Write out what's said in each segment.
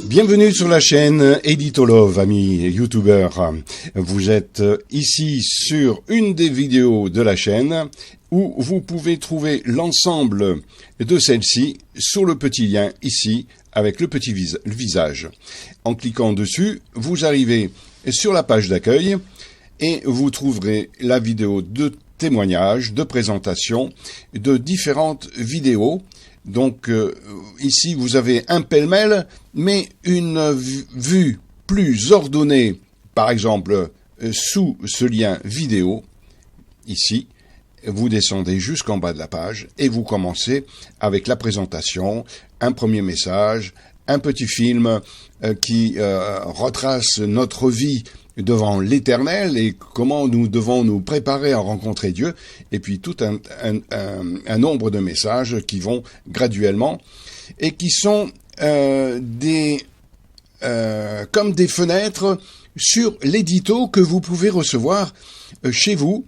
Bienvenue sur la chaîne Editolove, amis youtubeurs. Vous êtes ici sur une des vidéos de la chaîne où vous pouvez trouver l'ensemble de celle-ci sur le petit lien ici avec le petit visage. En cliquant dessus, vous arrivez sur la page d'accueil et vous trouverez la vidéo de témoignage, de présentation de différentes vidéos. Donc ici vous avez un pêle-mêle, mais une vue plus ordonnée, par exemple sous ce lien vidéo, ici, vous descendez jusqu'en bas de la page et vous commencez avec la présentation, un premier message, un petit film qui retrace notre vie devant l'Éternel et comment nous devons nous préparer à rencontrer Dieu, et puis tout un nombre de messages qui vont graduellement et qui sont comme des fenêtres sur l'édito que vous pouvez recevoir chez vous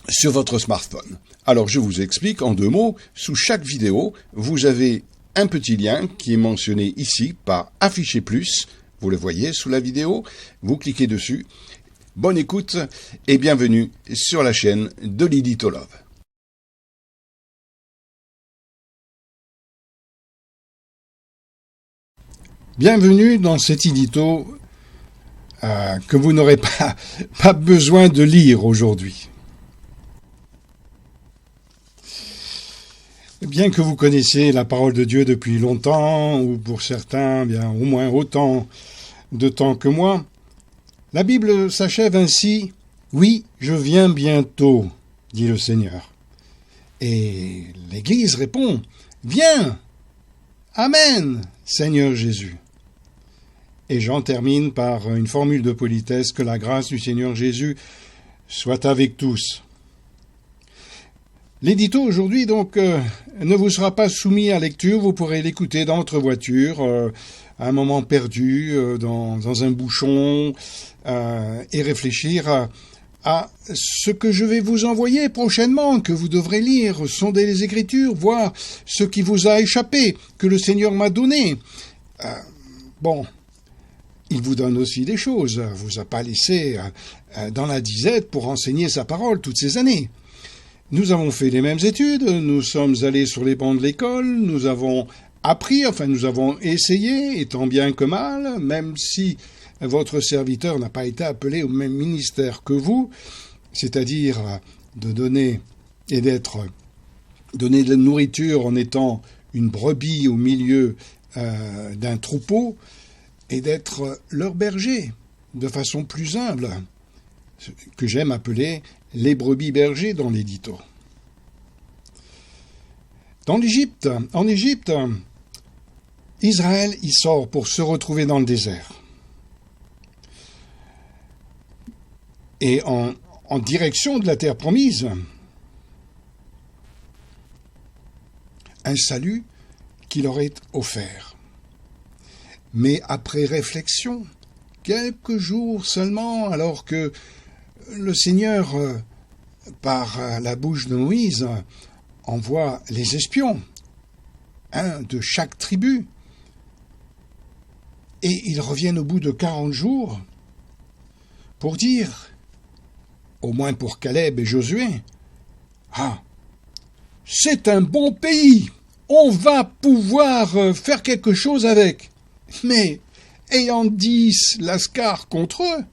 sur votre smartphone. Alors je vous explique en 2 mots. Sous chaque vidéo, vous avez un petit lien qui est mentionné ici par afficher plus. Vous le voyez sous la vidéo, vous cliquez dessus. Bonne écoute et bienvenue sur la chaîne de l'Editolove. Bienvenue dans cet édito que vous n'aurez pas besoin de lire aujourd'hui. Bien que vous connaissiez la parole de Dieu depuis longtemps, ou pour certains, bien au moins autant de temps que moi, la Bible s'achève ainsi: « Oui, je viens bientôt, dit le Seigneur. » Et l'Église répond: « Viens, Amen, Seigneur Jésus. » Et Jean termine par une formule de politesse: « Que la grâce du Seigneur Jésus soit avec tous. » L'édito aujourd'hui, donc, ne vous sera pas soumis à lecture. Vous pourrez l'écouter dans votre voiture, à un moment perdu, dans un bouchon, et réfléchir à ce que je vais vous envoyer prochainement, que vous devrez lire, sonder les Écritures, voir ce qui vous a échappé, que le Seigneur m'a donné. Il vous donne aussi des choses. Il vous a pas laissé dans la disette pour enseigner sa parole toutes ces années. Nous avons fait les mêmes études, nous sommes allés sur les bancs de l'école, nous avons appris, nous avons essayé, et tant bien que mal, même si votre serviteur n'a pas été appelé au même ministère que vous, c'est-à-dire de donner et donner de la nourriture en étant une brebis au milieu d'un troupeau, et d'être leur berger de façon plus humble, que j'aime appeler les brebis bergers dans l'édito. En Égypte, Israël y sort pour se retrouver dans le désert. Et en direction de la terre promise, un salut qui leur est offert. Mais après réflexion, quelques jours seulement, alors que le Seigneur, par la bouche de Moïse, envoie les espions, un de chaque tribu, et ils reviennent au bout de 40 jours pour dire, au moins pour Caleb et Josué, « Ah, c'est un bon pays, on va pouvoir faire quelque chose avec. » Mais, ayant 10 lascars contre eux,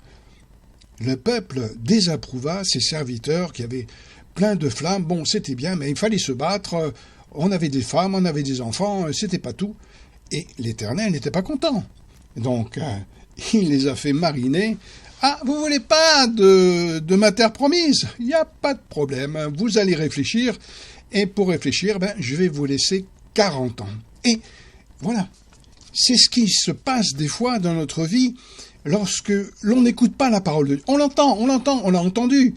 le peuple désapprouva ses serviteurs qui avaient plein de flammes. Bon, c'était bien, mais il fallait se battre. On avait des femmes, on avait des enfants, c'était pas tout. Et l'Éternel n'était pas content. Donc, il les a fait mariner. « Ah, vous voulez pas de ma terre promise? Il n'y a pas de problème. Vous allez réfléchir. Et pour réfléchir, je vais vous laisser 40 ans. » Et voilà. C'est ce qui se passe des fois dans notre vie lorsque l'on n'écoute pas la parole de Dieu. On l'entend, on l'a entendu.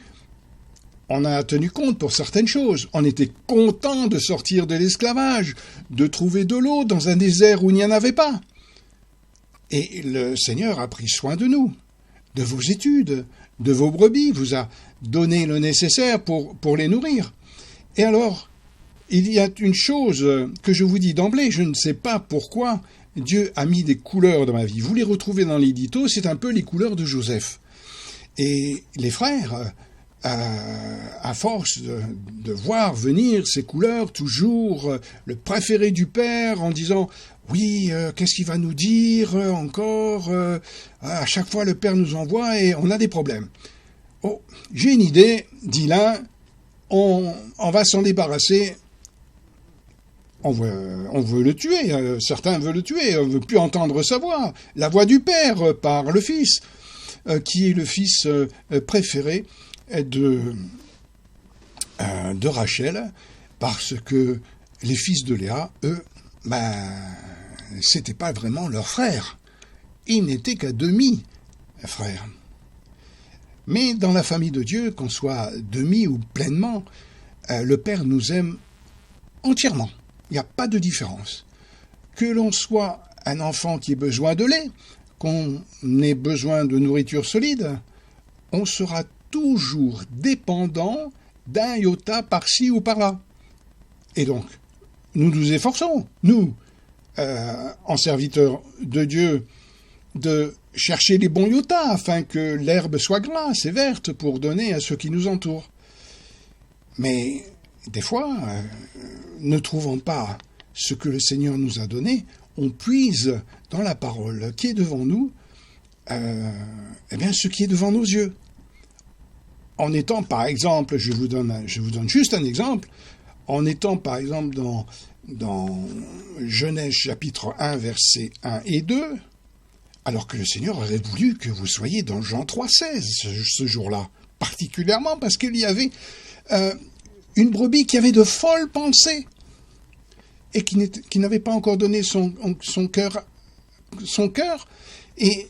On a tenu compte pour certaines choses. On était content de sortir de l'esclavage, de trouver de l'eau dans un désert où il n'y en avait pas. Et le Seigneur a pris soin de nous, de vos études, de vos brebis, vous a donné le nécessaire pour les nourrir. Et alors, il y a une chose que je vous dis d'emblée, je ne sais pas pourquoi Dieu a mis des couleurs dans ma vie. Vous les retrouvez dans l'édito, c'est un peu les couleurs de Joseph. Et les frères, à force de voir venir ces couleurs, toujours le préféré du Père, en disant « Oui, qu'est-ce qu'il va nous dire encore ?» À chaque fois, le Père nous envoie et on a des problèmes. « Oh, j'ai une idée, dit l'un, on va s'en débarrasser. » On veut le tuer, certains veulent le tuer, on ne veut plus entendre sa voix. La voix du Père par le Fils, qui est le fils préféré de Rachel, parce que les fils de Léa, eux, c'était pas vraiment leur frère. Ils n'étaient qu'à demi frères. Mais dans la famille de Dieu, qu'on soit demi ou pleinement, le Père nous aime entièrement. Il n'y a pas de différence. Que l'on soit un enfant qui ait besoin de lait, qu'on ait besoin de nourriture solide, on sera toujours dépendant d'un iota par-ci ou par-là. Et donc, nous nous efforçons, nous, en serviteurs de Dieu, de chercher les bons iotas afin que l'herbe soit grasse et verte pour donner à ceux qui nous entourent. Mais des fois, ne trouvant pas ce que le Seigneur nous a donné, on puise dans la parole qui est devant nous, ce qui est devant nos yeux. En étant, par exemple, je vous donne juste un exemple, en étant, par exemple, dans Genèse chapitre 1, versets 1 et 2, alors que le Seigneur aurait voulu que vous soyez dans Jean 3,16 ce jour-là, particulièrement parce qu'il y avait une brebis qui avait de folles pensées et qui n'avait pas encore donné son cœur, et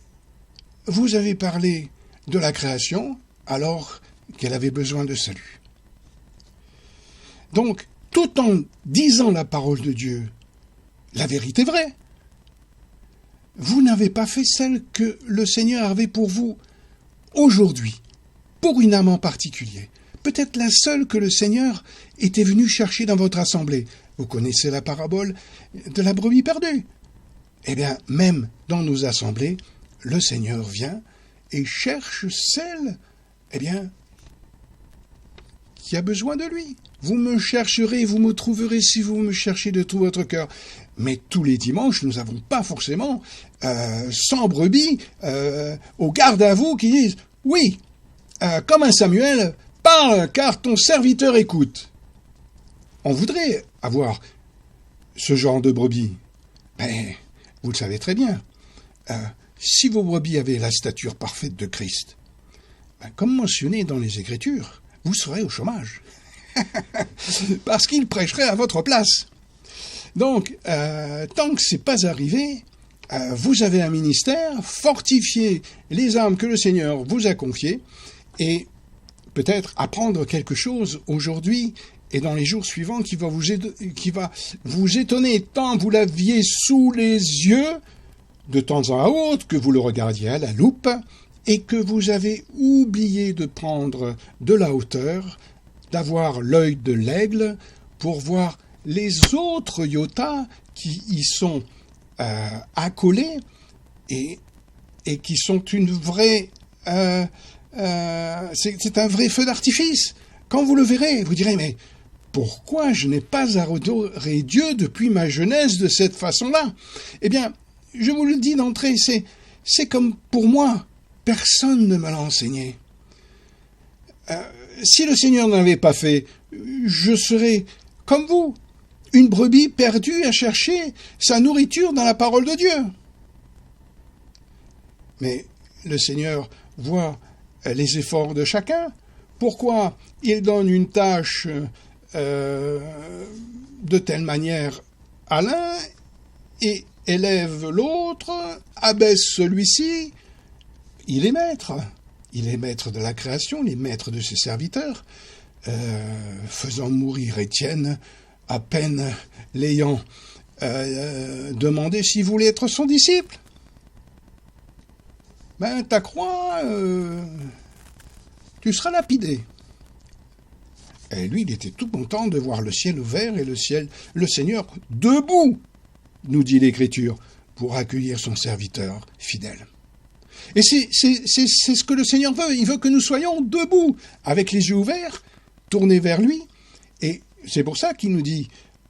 vous avez parlé de la création alors qu'elle avait besoin de salut. Donc, tout en disant la parole de Dieu, la vérité vraie, vous n'avez pas fait celle que le Seigneur avait pour vous aujourd'hui, pour une âme en particulier. Peut-être la seule que le Seigneur était venu chercher dans votre assemblée. Vous connaissez la parabole de la brebis perdue. Eh bien, même dans nos assemblées, le Seigneur vient et cherche celle, qui a besoin de lui. Vous me chercherez, vous me trouverez si vous me cherchez de tout votre cœur. Mais tous les dimanches, nous n'avons pas forcément 100 brebis au garde à vous qui disent « Oui, comme un Samuel, parle, car ton serviteur écoute. » On voudrait avoir ce genre de brebis. Mais vous le savez très bien. Si vos brebis avaient la stature parfaite de Christ, comme mentionné dans les Écritures, vous serez au chômage. Parce qu'il prêcherait à votre place. Donc, tant que ce n'est pas arrivé, vous avez un ministère, fortifiez les âmes que le Seigneur vous a confiées, et peut-être apprendre quelque chose aujourd'hui et dans les jours suivants qui va vous étonner tant vous l'aviez sous les yeux, de temps en autre, que vous le regardiez à la loupe, et que vous avez oublié de prendre de la hauteur, d'avoir l'œil de l'aigle pour voir les autres iotas qui y sont accolés et qui sont une vraie... c'est un vrai feu d'artifice. Quand vous le verrez, vous direz, mais pourquoi je n'ai pas adoré Dieu depuis ma jeunesse de cette façon-là? Eh bien, je vous le dis d'entrée, c'est comme pour moi, personne ne me l'a enseigné. Si le Seigneur n'avait pas fait, je serais comme vous, une brebis perdue à chercher sa nourriture dans la parole de Dieu. Mais le Seigneur voit les efforts de chacun. Pourquoi il donne une tâche de telle manière à l'un et élève l'autre, abaisse celui-ci? Il est maître. Il est maître de la création, il est maître de ses serviteurs, faisant mourir Étienne, à peine l'ayant demandé s'il voulait être son disciple. Ta croix, tu seras lapidé. Et lui, il était tout content de voir le ciel ouvert et le Seigneur debout, nous dit l'Écriture, pour accueillir son serviteur fidèle. Et c'est ce que le Seigneur veut. Il veut que nous soyons debout, avec les yeux ouverts, tournés vers lui. Et c'est pour ça qu'il nous dit,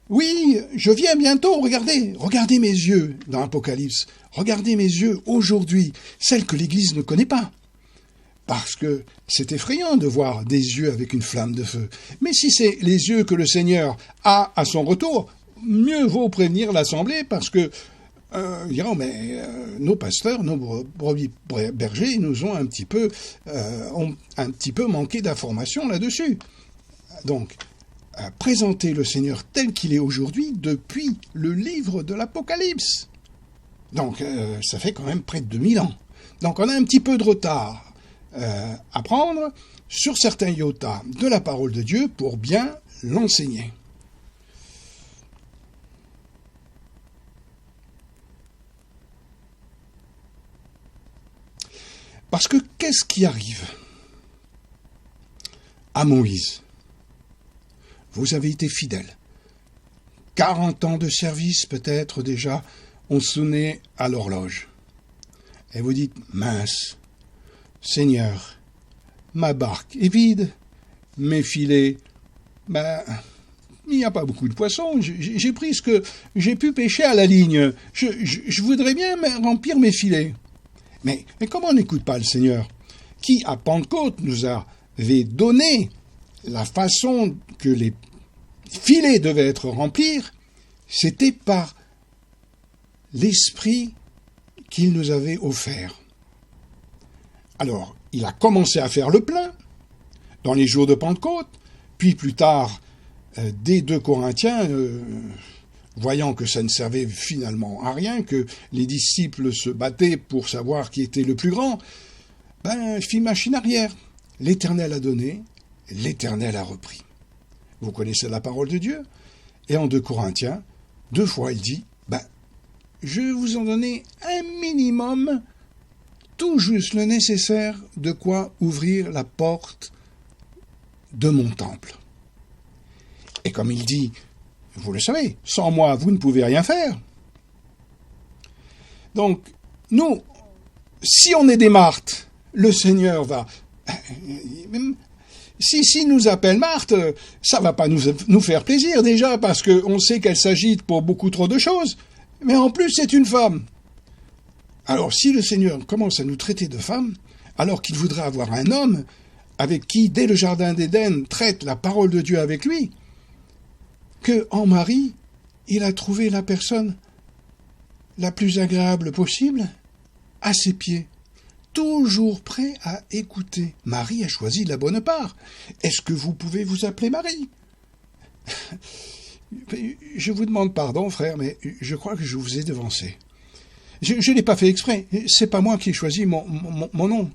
oui, je viens bientôt, regardez mes yeux dans l'Apocalypse, regardez mes yeux aujourd'hui, celles que l'Église ne connaît pas. Parce que c'est effrayant de voir des yeux avec une flamme de feu. Mais si c'est les yeux que le Seigneur a à son retour, mieux vaut prévenir l'Assemblée parce que diront, mais nos pasteurs, nos brebis bergers nous ont un petit peu manqué d'informations là-dessus. Donc, présenter le Seigneur tel qu'il est aujourd'hui depuis le livre de l'Apocalypse. Donc, ça fait quand même près de 2000 ans. Donc, on a un petit peu de retard à prendre sur certains iotas de la parole de Dieu pour bien l'enseigner. Parce que qu'est-ce qui arrive à Moïse? Vous avez été fidèle. 40 ans de service peut-être déjà ont sonné à l'horloge. Et vous dites, mince, Seigneur, ma barque est vide, mes filets, il n'y a pas beaucoup de poissons, j'ai pris ce que j'ai pu pêcher à la ligne, je voudrais bien remplir mes filets. Mais comment on n'écoute pas le Seigneur, qui à Pentecôte nous avait donné la façon que les filets devaient être remplis, c'était par l'Esprit qu'il nous avait offert. Alors, il a commencé à faire le plein dans les jours de Pentecôte, puis plus tard, dès 2 Corinthiens, voyant que ça ne servait finalement à rien, que les disciples se battaient pour savoir qui était le plus grand, fit machine arrière. L'Éternel a donné, l'Éternel a repris. Vous connaissez la parole de Dieu? Et en 2 Corinthiens, 2 fois il dit, je vais vous en donner un minimum, tout juste le nécessaire de quoi ouvrir la porte de mon temple. Et comme il dit, vous le savez, sans moi, vous ne pouvez rien faire. Donc, nous, si on est des Marthes, le Seigneur va... Si nous appelle Marthe, ça va pas nous faire plaisir déjà, parce qu'on sait qu'elle s'agite pour beaucoup trop de choses, mais en plus c'est une femme. Alors si le Seigneur commence à nous traiter de femme, alors qu'il voudrait avoir un homme avec qui, dès le Jardin d'Éden, traite la parole de Dieu avec lui, que en Marie, il a trouvé la personne la plus agréable possible à ses pieds, toujours prêt à écouter. Marie a choisi la bonne part. Est-ce que vous pouvez vous appeler Marie? Je vous demande pardon, frère, mais je crois que je vous ai devancé. Je n'ai pas fait exprès. C'est pas moi qui ai choisi mon nom.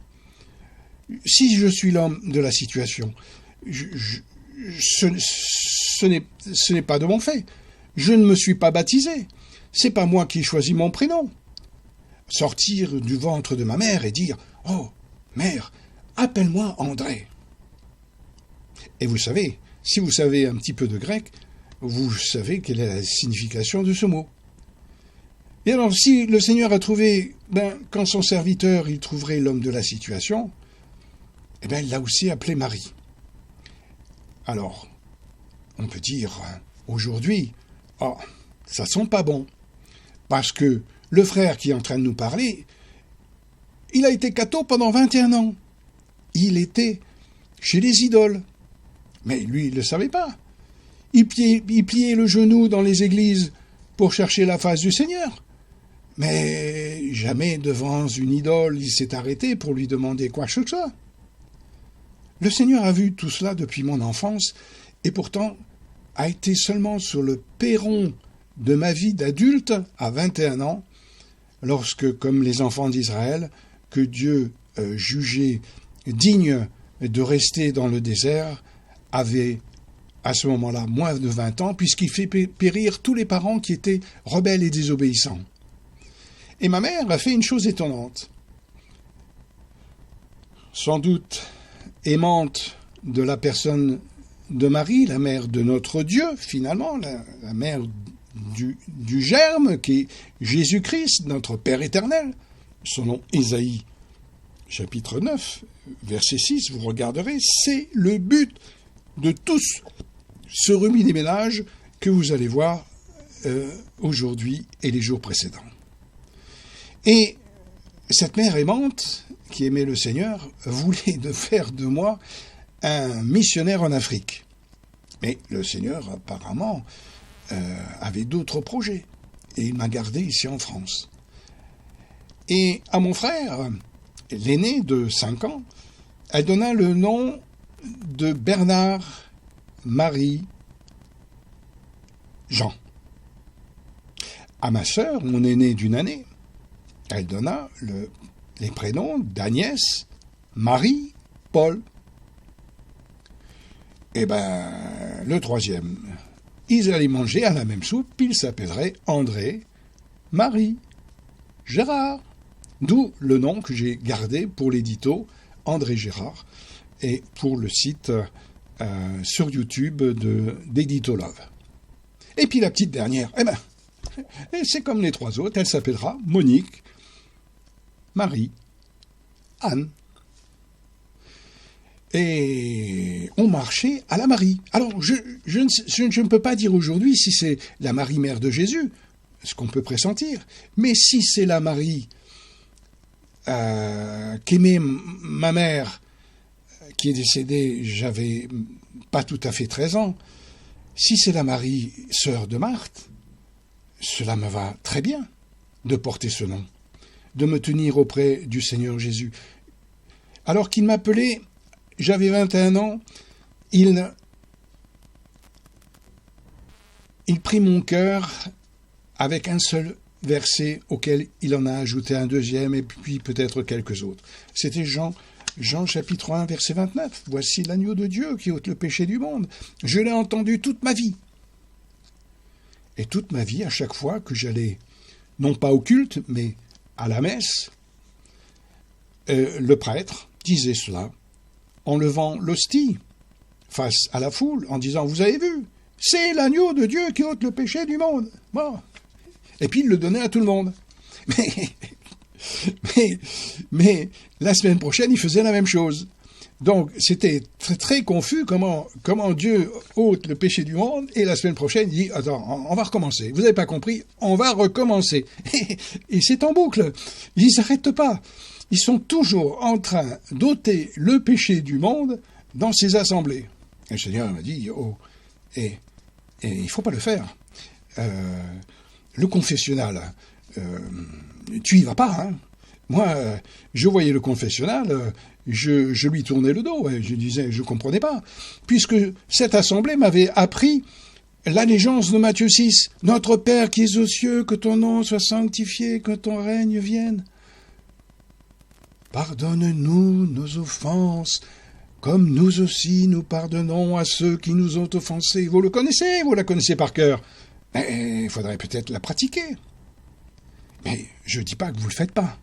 Si je suis l'homme de la situation, ce n'est pas de mon fait. Je ne me suis pas baptisé. C'est pas moi qui ai choisi mon prénom. Sortir du ventre de ma mère et dire « Oh, mère, appelle-moi André ». Et vous savez, si vous savez un petit peu de grec, vous savez quelle est la signification de ce mot. Et alors, si le Seigneur a trouvé, quand son serviteur, il trouverait l'homme de la situation, il l'a aussi appelé Marie. Alors, on peut dire, aujourd'hui, ça sent pas bon, parce que le frère qui est en train de nous parler, il a été catho pendant 21 ans. Il était chez les idoles. Mais lui, il ne le savait pas. Il pliait le genou dans les églises pour chercher la face du Seigneur. Mais jamais devant une idole, il s'est arrêté pour lui demander quoi que ce soit. Le Seigneur a vu tout cela depuis mon enfance, et pourtant a été seulement sur le perron de ma vie d'adulte à 21 ans, lorsque, comme les enfants d'Israël, que Dieu jugeait digne de rester dans le désert, avait à ce moment-là moins de 20 ans, puisqu'il fait périr tous les parents qui étaient rebelles et désobéissants. Et ma mère a fait une chose étonnante. Sans doute aimante de la personne de Marie, la mère de notre Dieu, finalement, la mère du germe, qui est Jésus-Christ, notre Père éternel, selon Ésaïe, chapitre 9, verset 6, vous regarderez, c'est le but de tout ce remue-ménage que vous allez voir aujourd'hui et les jours précédents. Et cette mère aimante, qui aimait le Seigneur, voulait faire de moi un missionnaire en Afrique. Mais le Seigneur, apparemment, avait d'autres projets. Et il m'a gardé ici en France. Et à mon frère, l'aîné de 5 ans, elle donna le nom de Bernard Marie Jean. À ma sœur, mon aînée d'une année, elle donna les prénoms d'Agnès, Marie, Paul. Et le troisième, ils allaient manger à la même soupe, puis ils s'appelleraient André, Marie, Gérard. D'où le nom que j'ai gardé pour l'édito André Gérard et pour le site sur YouTube d'Édito Love. Et puis la petite dernière, c'est comme les 3 autres, elle s'appellera Monique, Marie, Anne. Et on marchait à la Marie. Alors, je ne peux pas dire aujourd'hui si c'est la Marie mère de Jésus, ce qu'on peut pressentir, mais si c'est la Marie qu'aimait ma mère, qui est décédée, j'avais pas tout à fait 13 ans, si c'est la Marie, sœur de Marthe, cela me va très bien de porter ce nom, de me tenir auprès du Seigneur Jésus. Alors qu'il m'appelait, j'avais 21 ans, il prit mon cœur avec un seul verset auquel il en a ajouté un deuxième et puis peut-être quelques autres. C'était Jean chapitre 1, verset 29. « Voici l'agneau de Dieu qui ôte le péché du monde. Je l'ai entendu toute ma vie. » Et toute ma vie, à chaque fois que j'allais, non pas au culte, mais à la messe, le prêtre disait cela en levant l'hostie face à la foule, en disant « Vous avez vu, c'est l'agneau de Dieu qui ôte le péché du monde. » Bon. Et puis il le donnait à tout le monde. Mais la semaine prochaine, il faisait la même chose. Donc, c'était très, très confus comment Dieu ôte le péché du monde, et la semaine prochaine, il dit, attends, on va recommencer. Vous n'avez pas compris, on va recommencer. Et c'est en boucle. Ils ne s'arrêtent pas. Ils sont toujours en train d'ôter le péché du monde dans ces assemblées. Et le Seigneur m'a dit, et il ne faut pas le faire. Le confessionnal, tu y vas pas, hein. Moi, je voyais le confessionnal, je lui tournais le dos, et je disais, je comprenais pas, puisque cette assemblée m'avait appris l'allégeance de Matthieu 6, « Notre Père qui es aux cieux, que ton nom soit sanctifié, que ton règne vienne. Pardonne-nous nos offenses, comme nous aussi nous pardonnons à ceux qui nous ont offensés. » Vous le connaissez, vous la connaissez par cœur. Mais il faudrait peut-être la pratiquer. Mais je ne dis pas que vous ne le faites pas.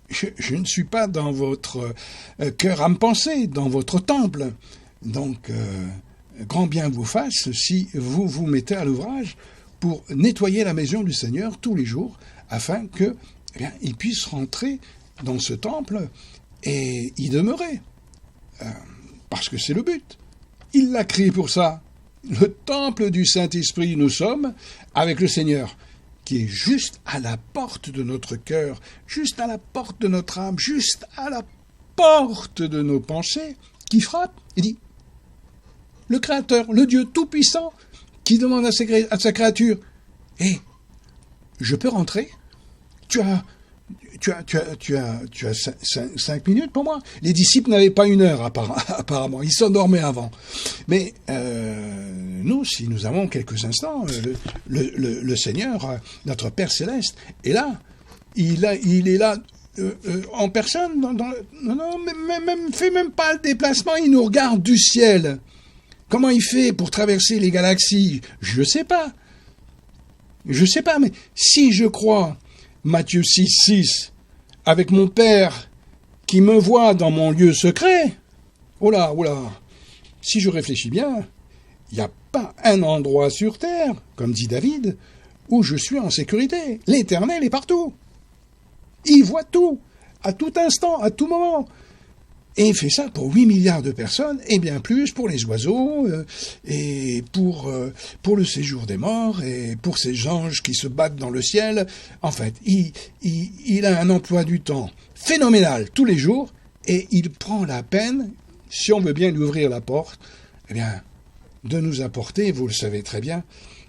Je ne suis pas dans votre cœur âme pensée, dans votre temple. Donc, grand bien vous fasse si vous vous mettez à l'ouvrage pour nettoyer la maison du Seigneur tous les jours, afin que, il puisse rentrer dans ce temple et y demeurer. Parce que c'est le but. Il l'a créé pour ça. Le temple du Saint-Esprit, nous sommes avec le Seigneur, qui est juste à la porte de notre cœur, juste à la porte de notre âme, juste à la porte de nos pensées, qui frappe et dit, le Créateur, le Dieu Tout-Puissant, qui demande à sa créature, « Hé, je peux rentrer ? Tu as 5 minutes pour moi ?» Les disciples n'avaient pas 1 heure, apparemment. Ils s'endormaient avant. Mais nous, si nous avons quelques instants, le Seigneur, notre Père Céleste, est là. Il est là en personne. Fait même pas le déplacement. Il nous regarde du ciel. Comment il fait pour traverser les galaxies ? Je sais pas. Mais si je crois Matthieu 6, avec mon Père qui me voit dans mon lieu secret, oh là, si je réfléchis bien, Il n'y a pas un endroit sur terre, comme dit David, où je suis en sécurité. L'Éternel est partout. Il voit tout, à tout instant, à tout moment. Et il fait ça pour 8 milliards de personnes, et bien plus pour les oiseaux, et pour le séjour des morts, et pour ces anges qui se battent dans le ciel. En fait, il a un emploi du temps phénoménal tous les jours, et il prend la peine, si on veut bien lui ouvrir la porte, eh bien, de nous apporter, vous le savez très bien,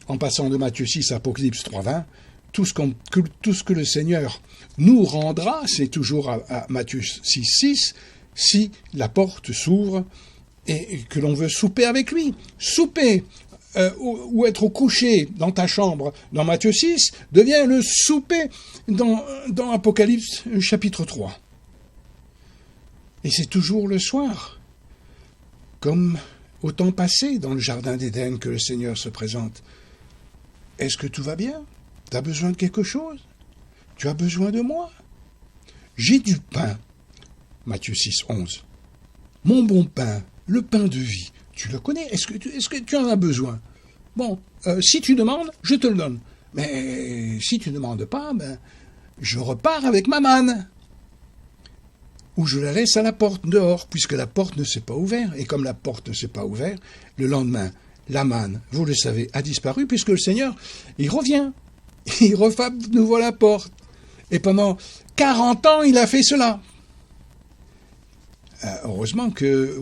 en passant de Matthieu 6 à Apocalypse 3:20, tout ce que le Seigneur nous rendra, c'est toujours à Matthieu 6:6, si la porte s'ouvre et que l'on veut souper avec lui. Souper ou être couché dans ta chambre dans Matthieu 6 devient le souper dans Apocalypse chapitre 3. Et c'est toujours le soir, comme au temps passé dans le jardin d'Éden que le Seigneur se présente. Est-ce que tout va bien? Tu as besoin de quelque chose? Tu as besoin de moi? J'ai du pain. Matthieu 6:11. Mon bon pain, le pain de vie. Tu le connais? Est-ce que tu en as besoin? Bon, si tu demandes, je te le donne. Mais si tu ne demandes pas, je repars avec ma manne. Ou je la laisse à la porte, dehors, puisque la porte ne s'est pas ouverte. Et comme la porte ne s'est pas ouverte, le lendemain, la manne, vous le savez, a disparu, puisque le Seigneur, il revient. Il refait de nouveau la porte. Et pendant 40 ans, il a fait cela. Heureusement que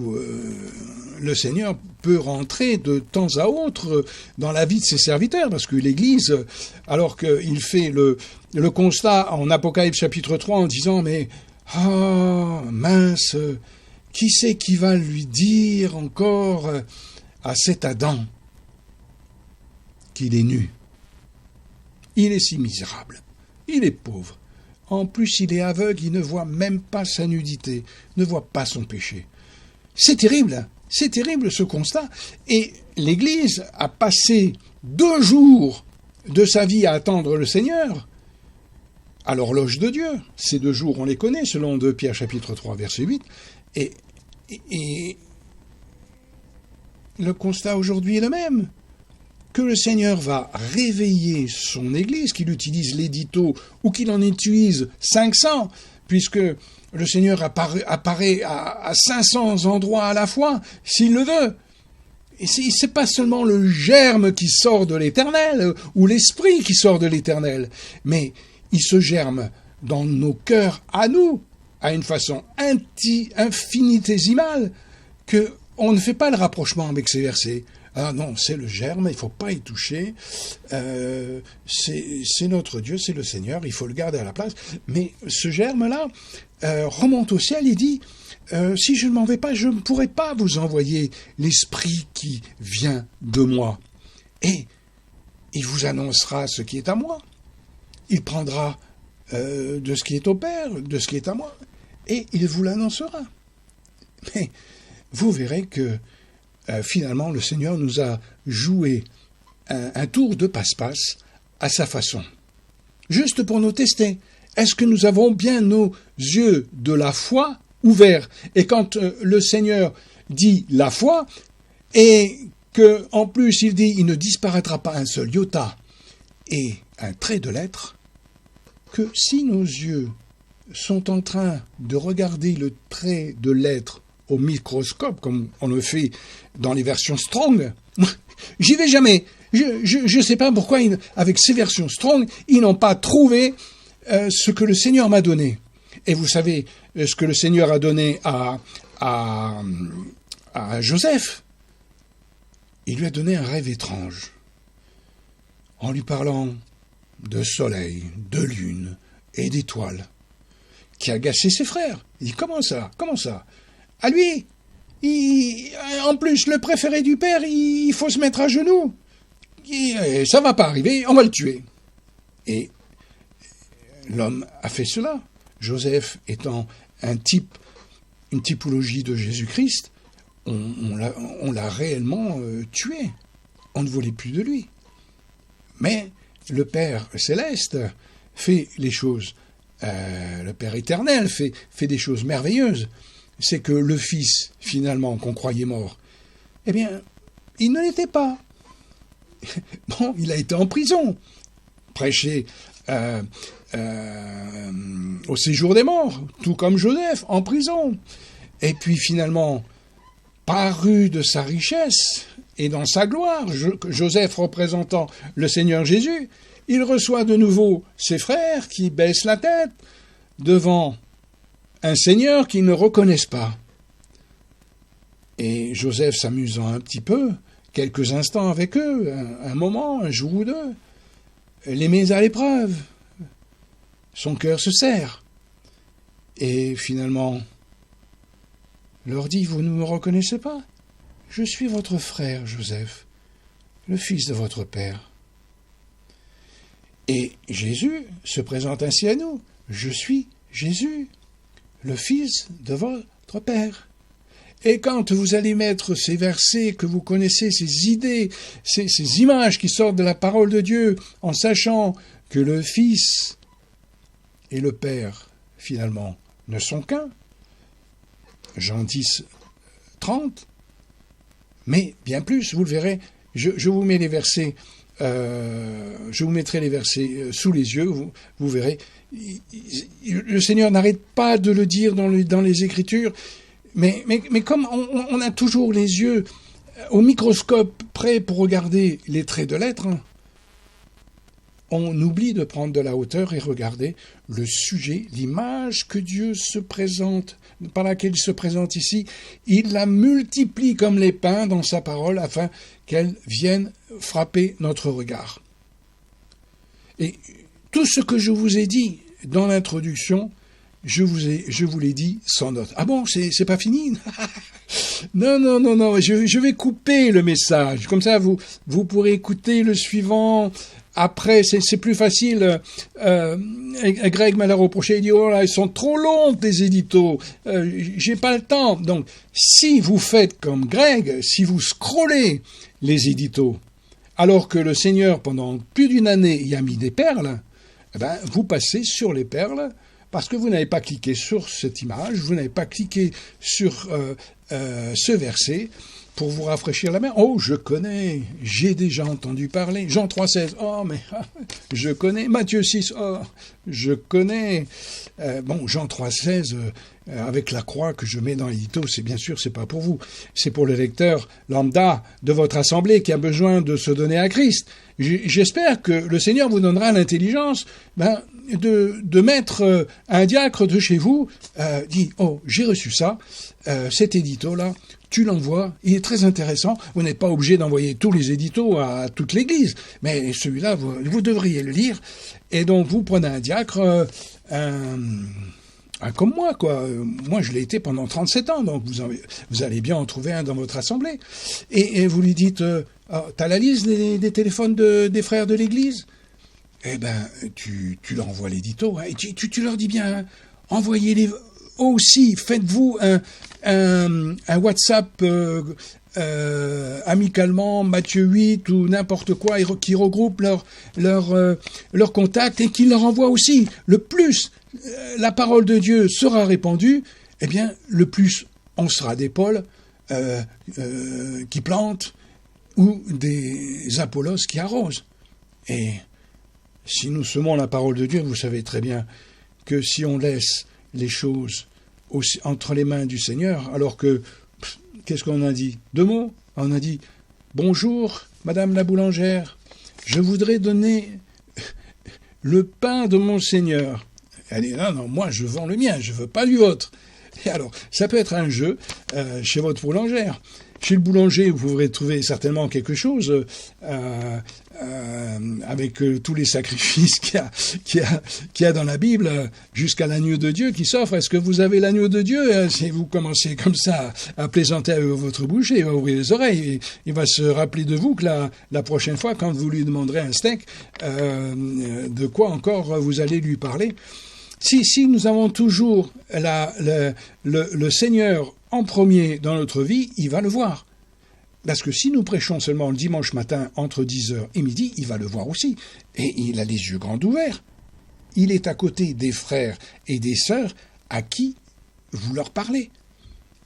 le Seigneur peut rentrer de temps à autre dans la vie de ses serviteurs, parce que l'Église, alors qu'il fait le constat en Apocalypse chapitre 3 en disant « Mais, mince, qui c'est qui va lui dire encore à cet Adam qu'il est nu? Il est si misérable, il est pauvre. En plus, il est aveugle, il ne voit même pas sa nudité, ne voit pas son péché. » C'est terrible ce constat. Et l'Église a passé 2 jours de sa vie à attendre le Seigneur, à l'horloge de Dieu. Ces 2 jours, on les connaît, selon 2 Pierre chapitre 3, verset 8. Et le constat aujourd'hui est le même. Que le Seigneur va réveiller son Église, qu'il utilise l'édito ou qu'il en utilise 500, puisque le Seigneur apparaît à 500 endroits à la fois, s'il le veut. Et c'est pas seulement le germe qui sort de l'Éternel, ou l'esprit qui sort de l'Éternel, mais il se germe dans nos cœurs à nous, à une façon infinitésimale, qu'on ne fait pas le rapprochement avec ces versets. Ah non, c'est le germe, il ne faut pas y toucher, c'est notre Dieu, c'est le Seigneur, il faut le garder à la place. Mais ce germe-là remonte au ciel et dit, si je ne m'en vais pas, je ne pourrai pas vous envoyer l'Esprit qui vient de moi. Et il vous annoncera ce qui est à moi. Il prendra de ce qui est au Père, de ce qui est à moi, et il vous l'annoncera. Mais vous verrez que finalement, le Seigneur nous a joué un tour de passe-passe à sa façon. Juste pour nous tester. Est-ce que nous avons bien nos yeux de la foi ouverts? Et quand le Seigneur dit la foi, et qu'en plus il dit il ne disparaîtra pas un seul iota et un trait de lettre, que si nos yeux sont en train de regarder le trait de lettre au microscope, comme on le fait dans les versions Strong, j'y vais jamais. Je ne sais pas pourquoi, avec ces versions Strong, ils n'ont pas trouvé ce que le Seigneur m'a donné. Et vous savez ce que le Seigneur a donné à Joseph? Il lui a donné un rêve étrange, en lui parlant de soleil, de lune et d'étoiles, qui a agacé ses frères. Il dit, comment ça? À lui, en plus, le préféré du père, il faut se mettre à genoux. Ça va pas arriver, on va le tuer. Et l'homme a fait cela. Joseph étant une typologie de Jésus-Christ, on l'a réellement tué. On ne voulait plus de lui. Mais le Père céleste fait les choses, le Père éternel fait des choses merveilleuses. C'est que le Fils, finalement, qu'on croyait mort, eh bien, il ne l'était pas. Bon, il a été en prison, prêché au séjour des morts, tout comme Joseph, en prison. Et puis finalement, paru de sa richesse et dans sa gloire, Joseph représentant le Seigneur Jésus, il reçoit de nouveau ses frères qui baissent la tête devant un Seigneur qu'ils ne reconnaissent pas. Et Joseph s'amusant un petit peu, quelques instants avec eux, un moment, un jour ou deux, les met à l'épreuve. Son cœur se serre. Et finalement, leur dit, vous ne me reconnaissez pas? Je suis votre frère, Joseph, le fils de votre père. Et Jésus se présente ainsi à nous. Je suis Jésus, le fils de votre père. Et quand vous allez mettre ces versets que vous connaissez, ces idées, ces images qui sortent de la parole de Dieu, en sachant que le Fils et le Père, finalement, ne sont qu'un, Jean 10, 30, mais bien plus, vous le verrez, je vous mets les versets, je vous mettrai les versets sous les yeux, vous verrez, le Seigneur n'arrête pas de le dire dans les Écritures. Mais comme on a toujours les yeux au microscope prêts pour regarder les traits de l'être, on oublie de prendre de la hauteur et regarder le sujet, l'image que Dieu se présente, par laquelle il se présente ici. Il la multiplie comme les pains dans sa parole afin qu'elle vienne frapper notre regard. Et tout ce que je vous ai dit dans l'introduction, je vous l'ai dit sans note. Ah bon, c'est pas fini? Non, je vais couper le message. Comme ça, vous pourrez écouter le suivant. Après, c'est plus facile. Greg m'a reproché, il dit, oh là, ils sont trop longs, tes éditos. J'ai pas le temps. Donc, si vous faites comme Greg, si vous scrollez les éditos, alors que le Seigneur, pendant plus d'une année, y a mis des perles, eh ben, vous passez sur les perles, parce que vous n'avez pas cliqué sur cette image, vous n'avez pas cliqué sur ce verset pour vous rafraîchir la main. Oh, je connais, j'ai déjà entendu parler. Jean 3,16, oh, mais je connais. Matthieu 6, oh, je connais. Jean 3,16, avec la croix que je mets dans l'édito, c'est bien sûr, c'est pas pour vous. C'est pour le lecteur lambda de votre assemblée qui a besoin de se donner à Christ. J'espère que le Seigneur vous donnera l'intelligence, de mettre un diacre de chez vous, dit, oh, j'ai reçu ça, cet édito-là, tu l'envoies, il est très intéressant, vous n'êtes pas obligé d'envoyer tous les éditos à toute l'Église, mais celui-là, vous devriez le lire, et donc vous prenez un diacre, comme moi, quoi. Moi, je l'ai été pendant 37 ans, donc vous allez bien en trouver un dans votre assemblée, et vous lui dites, t'as la liste des téléphones des frères de l'Église? Eh ben, tu leur envoies l'édito, hein, et tu leur dis bien, hein, envoyez-les aussi, faites-vous un WhatsApp amicalement, Matthieu 8 ou n'importe quoi, qui regroupe leurs contacts et qui leur envoie aussi. Le plus la parole de Dieu sera répandue, eh bien, le plus on sera d'épaules qui plantent ou des Apollos qui arrosent. Et si nous semons la parole de Dieu, vous savez très bien que si on laisse les choses entre les mains du Seigneur, alors que, qu'est-ce qu'on a dit? 2 mots. On a dit, bonjour, Madame la boulangère, je voudrais donner le pain de mon Seigneur. Elle dit, non, moi je vends le mien, je veux pas du vôtre. Et alors, ça peut être un jeu chez votre boulangère. Chez le boulanger, vous pourrez trouver certainement quelque chose avec tous les sacrifices qu'il y a dans la Bible, jusqu'à l'agneau de Dieu qui s'offre. Est-ce que vous avez l'agneau de Dieu? Si vous commencez comme ça à plaisanter avec votre boucher, il va ouvrir les oreilles. Il va se rappeler de vous que la prochaine fois, quand vous lui demanderez un steak, de quoi encore vous allez lui parler. Si nous avons toujours le Seigneur en premier dans notre vie, il va le voir. Parce que si nous prêchons seulement le dimanche matin entre 10h et midi, il va le voir aussi. Et il a les yeux grands ouverts. Il est à côté des frères et des sœurs à qui vous leur parlez.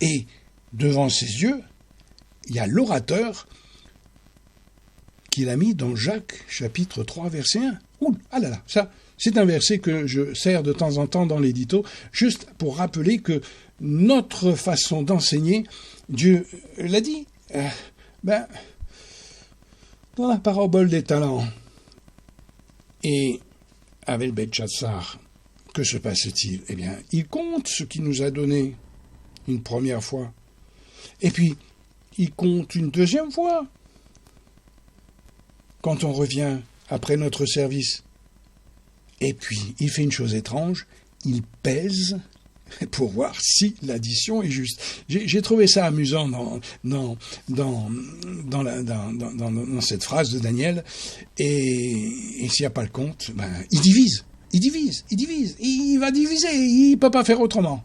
Et devant ses yeux, il y a l'orateur qu'il a mis dans Jacques, chapitre 3, verset 1. Ouh, ah là là, ça, c'est un verset que je sers de temps en temps dans l'édito, juste pour rappeler que notre façon d'enseigner, Dieu l'a dit, dans la parabole des talents. Et avec Belchassar, que se passe-t-il? Eh bien, il compte ce qu'il nous a donné une première fois. Et puis, il compte une deuxième fois. Quand on revient après notre service. Et puis, il fait une chose étrange, il pèse pour voir si l'addition est juste. J'ai trouvé ça amusant dans cette phrase de Daniel. Et s'il n'y a pas le compte, il divise. Il va diviser. Il ne peut pas faire autrement.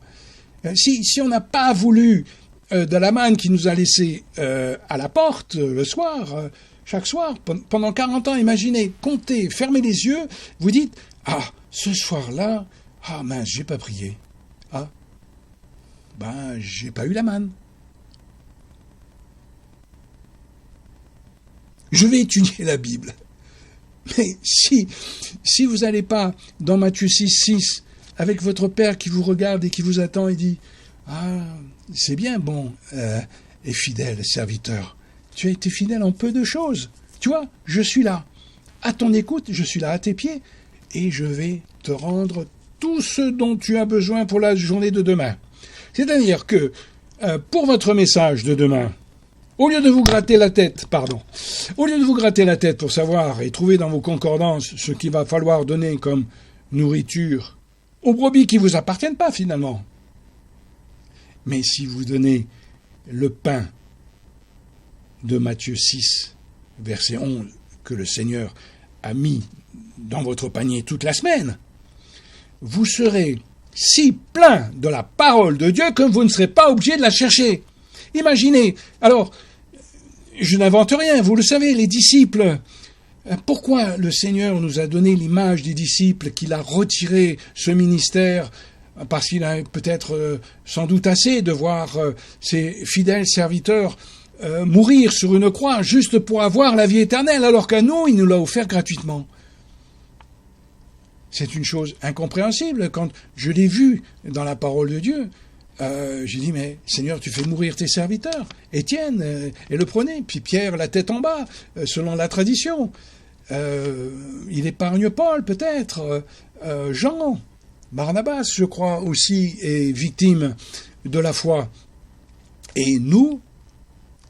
Si on n'a pas voulu de la manne qu'il nous a laissée à la porte le soir, chaque soir, pendant 40 ans, imaginez, comptez, fermez les yeux, vous dites, ce soir-là, mince, j'ai pas prié. J'ai pas eu la manne. Je vais étudier la Bible. Mais si vous n'allez pas dans Matthieu 6, avec votre Père qui vous regarde et qui vous attend et dit « c'est bien, bon et fidèle serviteur, tu as été fidèle en peu de choses. Tu vois, je suis là. À ton écoute, je suis là à tes pieds et je vais te rendre tout ce dont tu as besoin pour la journée de demain. » C'est-à-dire que, pour votre message de demain, au lieu de vous gratter la tête pour savoir et trouver dans vos concordances ce qu'il va falloir donner comme nourriture aux brebis qui ne vous appartiennent pas finalement, mais si vous donnez le pain de Matthieu 6, verset 11, que le Seigneur a mis dans votre panier toute la semaine, vous serez si plein de la parole de Dieu que vous ne serez pas obligé de la chercher. Imaginez, alors, je n'invente rien, vous le savez, les disciples, pourquoi le Seigneur nous a donné l'image des disciples, qu'il a retiré ce ministère, parce qu'il a peut-être sans doute assez de voir ses fidèles serviteurs mourir sur une croix juste pour avoir la vie éternelle, alors qu'à nous, il nous l'a offert gratuitement. C'est une chose incompréhensible. Quand je l'ai vu dans la parole de Dieu, j'ai dit, mais Seigneur, tu fais mourir tes serviteurs. Étienne, et le prenait. Puis Pierre, la tête en bas, selon la tradition. Il épargne Paul, peut-être. Jean, Barnabas, je crois, aussi, est victime de la foi. Et nous,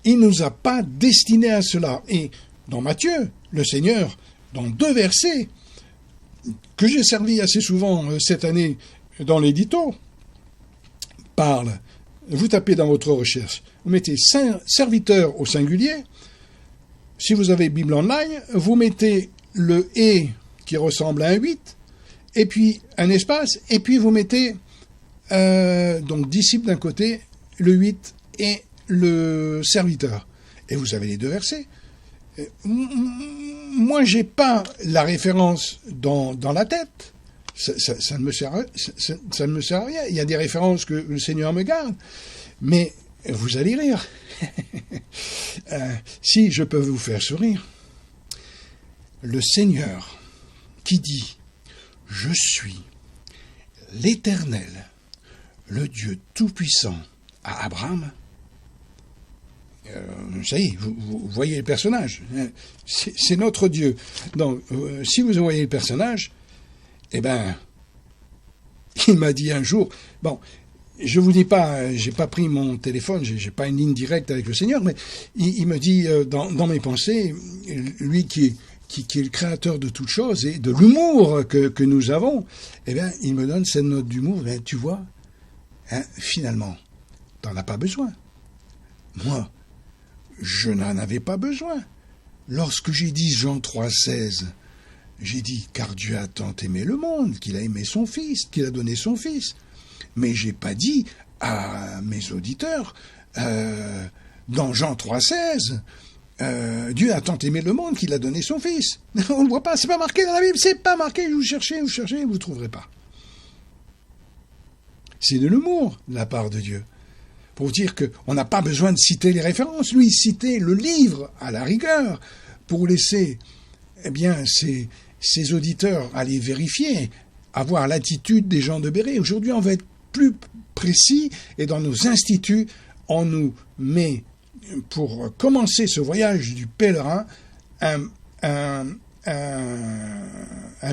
il ne nous a pas destinés à cela. Et dans Matthieu, le Seigneur, dans 2 versets, que j'ai servi assez souvent cette année dans l'édito, parle, vous tapez dans votre recherche, vous mettez serviteur au singulier, si vous avez Bible Online, vous mettez le « et » qui ressemble à un 8, et puis un espace, et puis vous mettez, donc disciple d'un côté, le 8 et le serviteur. Et vous avez les 2 versets. Moi, j'ai pas la référence dans la tête. Ça ne me sert à rien. Il y a des références que le Seigneur me garde. Mais vous allez rire. Si je peux vous faire sourire. Le Seigneur qui dit « Je suis l'Éternel, le Dieu Tout-Puissant à Abraham », ça y est, vous voyez le personnage. C'est notre Dieu. Donc, si vous voyez le personnage, il m'a dit un jour, bon, je vous dis pas, j'ai pas pris mon téléphone, j'ai pas une ligne directe avec le Seigneur, mais il me dit, dans mes pensées, lui qui est le créateur de toutes choses et de l'humour que nous avons, il me donne cette note d'humour, tu vois, finalement, t'en as pas besoin. Moi, je n'en avais pas besoin. Lorsque j'ai dit Jean 3,16, j'ai dit « Car Dieu a tant aimé le monde, qu'il a aimé son Fils, qu'il a donné son Fils. » Mais j'ai pas dit à mes auditeurs, dans Jean 3,16, Dieu a tant aimé le monde qu'il a donné son Fils. On ne le voit pas, c'est pas marqué dans la Bible, c'est pas marqué, vous cherchez, vous ne trouverez pas. C'est de l'humour de la part de Dieu. Pour dire qu'on n'a pas besoin de citer les références. Lui, il citait le livre, à la rigueur, pour laisser ces auditeurs aller vérifier, avoir l'attitude des gens de Béret. Aujourd'hui, on va être plus précis et dans nos instituts, on nous met, pour commencer ce voyage du pèlerin, un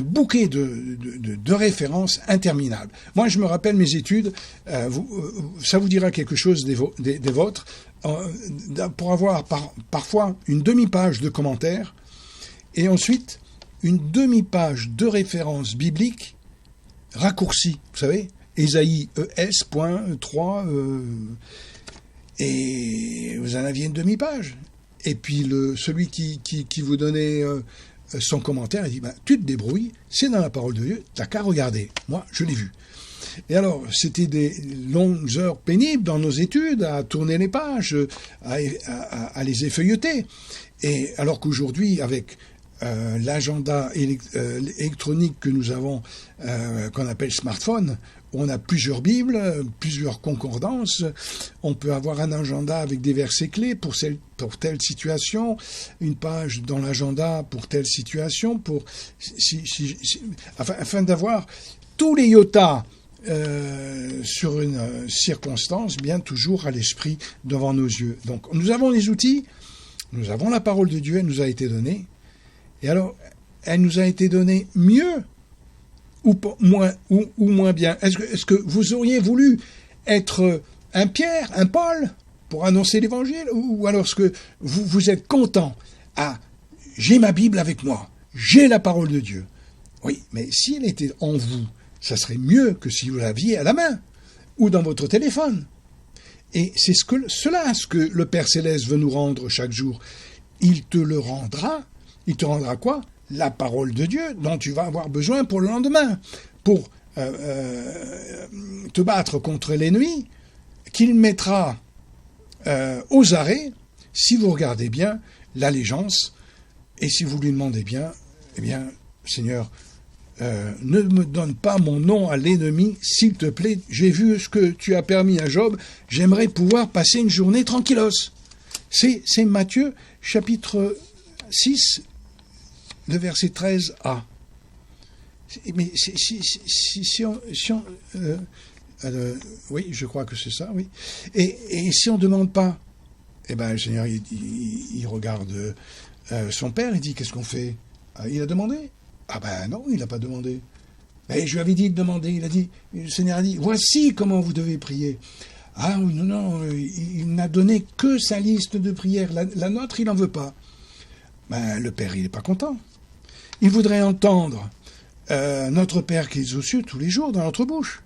bouquet de références interminables. Moi, je me rappelle mes études, ça vous dira quelque chose des vôtres, pour avoir parfois une demi-page de commentaires et ensuite une demi-page de références bibliques raccourcies, vous savez, Ésaïe ES.3, et vous en aviez une demi-page. Et puis celui qui vous donnait son commentaire, il dit tu te débrouilles, c'est dans la parole de Dieu, t'as qu'à regarder. Moi, je l'ai vu. Et alors, c'était des longues heures pénibles dans nos études, à tourner les pages, à les effeuilleter. Et alors qu'aujourd'hui, avec l'agenda électronique que nous avons, qu'on appelle smartphone, on a plusieurs Bibles, plusieurs concordances, on peut avoir un agenda avec des versets clés pour telle situation, une page dans l'agenda pour telle situation, afin d'avoir tous les iotas sur une circonstance, bien toujours à l'esprit devant nos yeux. Donc nous avons les outils, nous avons la parole de Dieu, elle nous a été donnée, et alors elle nous a été donnée mieux ou moins bien. Est-ce que vous auriez voulu être un Pierre, un Paul, pour annoncer l'Évangile, ou alors est-ce que vous êtes content? Ah, j'ai ma Bible avec moi, j'ai la parole de Dieu. Oui, mais si elle était en vous, ça serait mieux que si vous l'aviez à la main, ou dans votre téléphone. Et c'est ce que le Père Céleste veut nous rendre chaque jour. Il te le rendra. Il te rendra quoi? La parole de Dieu dont tu vas avoir besoin pour le lendemain, pour te battre contre l'ennemi, qu'il mettra aux arrêts si vous regardez bien l'allégeance et si vous lui demandez bien, eh bien, Seigneur, ne me donne pas mon nom à l'ennemi, s'il te plaît, j'ai vu ce que tu as permis à Job, j'aimerais pouvoir passer une journée tranquillos. C'est Matthieu, chapitre 6, le verset 13a. Mais oui, je crois que c'est ça, oui. Et si on ne demande pas, eh bien, le Seigneur, il regarde son père, il dit, qu'est-ce qu'on fait? Il a demandé? Ah ben non, il n'a pas demandé. Mais je lui avais dit de demander, le Seigneur a dit, voici comment vous devez prier. Ah oui, non, il n'a donné que sa liste de prières. La nôtre, il n'en veut pas. Ben, le Père, il n'est pas content. Il voudrait entendre notre Père qui est aux cieux tous les jours dans notre bouche.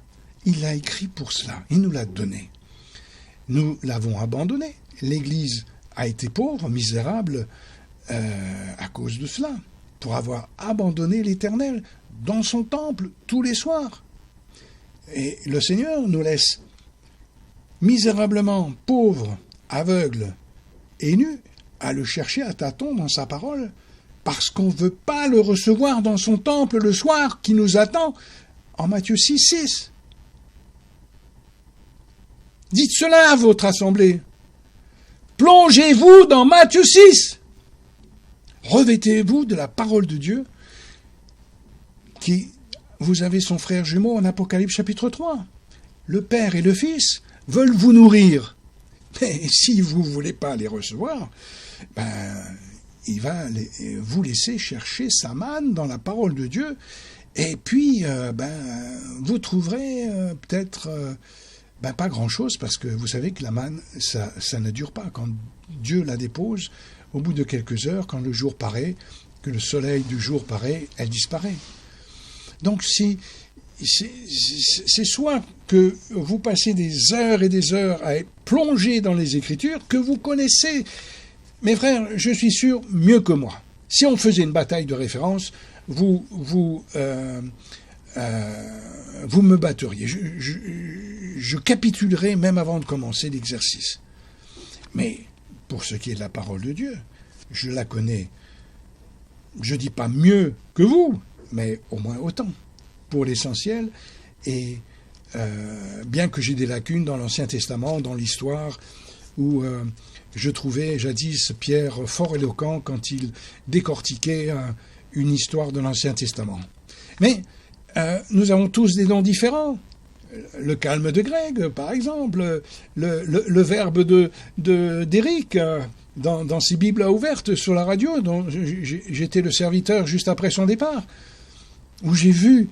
Il l'a écrit pour cela, il nous l'a donné. Nous l'avons abandonné. L'Église a été pauvre, misérable, à cause de cela, pour avoir abandonné l'Éternel dans son temple tous les soirs. Et le Seigneur nous laisse misérablement pauvres, aveugles et nus à le chercher à tâtons dans sa parole, parce qu'on ne veut pas le recevoir dans son temple le soir qui nous attend en Matthieu 6. Dites cela à votre assemblée. Plongez-vous dans Matthieu 6. Revêtez-vous de la parole de Dieu, vous avez son frère jumeau en Apocalypse chapitre 3. Le Père et le Fils veulent vous nourrir. Mais si vous ne voulez pas les recevoir, il va vous laisser chercher sa manne dans la parole de Dieu, et puis vous trouverez peut-être pas grand-chose, parce que vous savez que la manne, ça ne dure pas. Quand Dieu la dépose, au bout de quelques heures, quand le jour paraît, que le soleil du jour paraît, elle disparaît. Donc c'est soit que vous passez des heures et des heures à être plongé dans les Écritures, que vous connaissez, mes frères, je suis sûr, mieux que moi. Si on faisait une bataille de référence, vous me batteriez. Je capitulerai même avant de commencer l'exercice. Mais pour ce qui est de la parole de Dieu, je la connais, je ne dis pas mieux que vous, mais au moins autant, pour l'essentiel. Et bien que j'ai des lacunes dans l'Ancien Testament, dans l'histoire, où je trouvais jadis Pierre fort éloquent quand il décortiquait une histoire de l'Ancien Testament. Mais nous avons tous des dons différents. Le calme de Greg, par exemple, le verbe d'Éric dans ses Bibles ouvertes sur la radio, dont j'étais le serviteur juste après son départ, où j'ai vu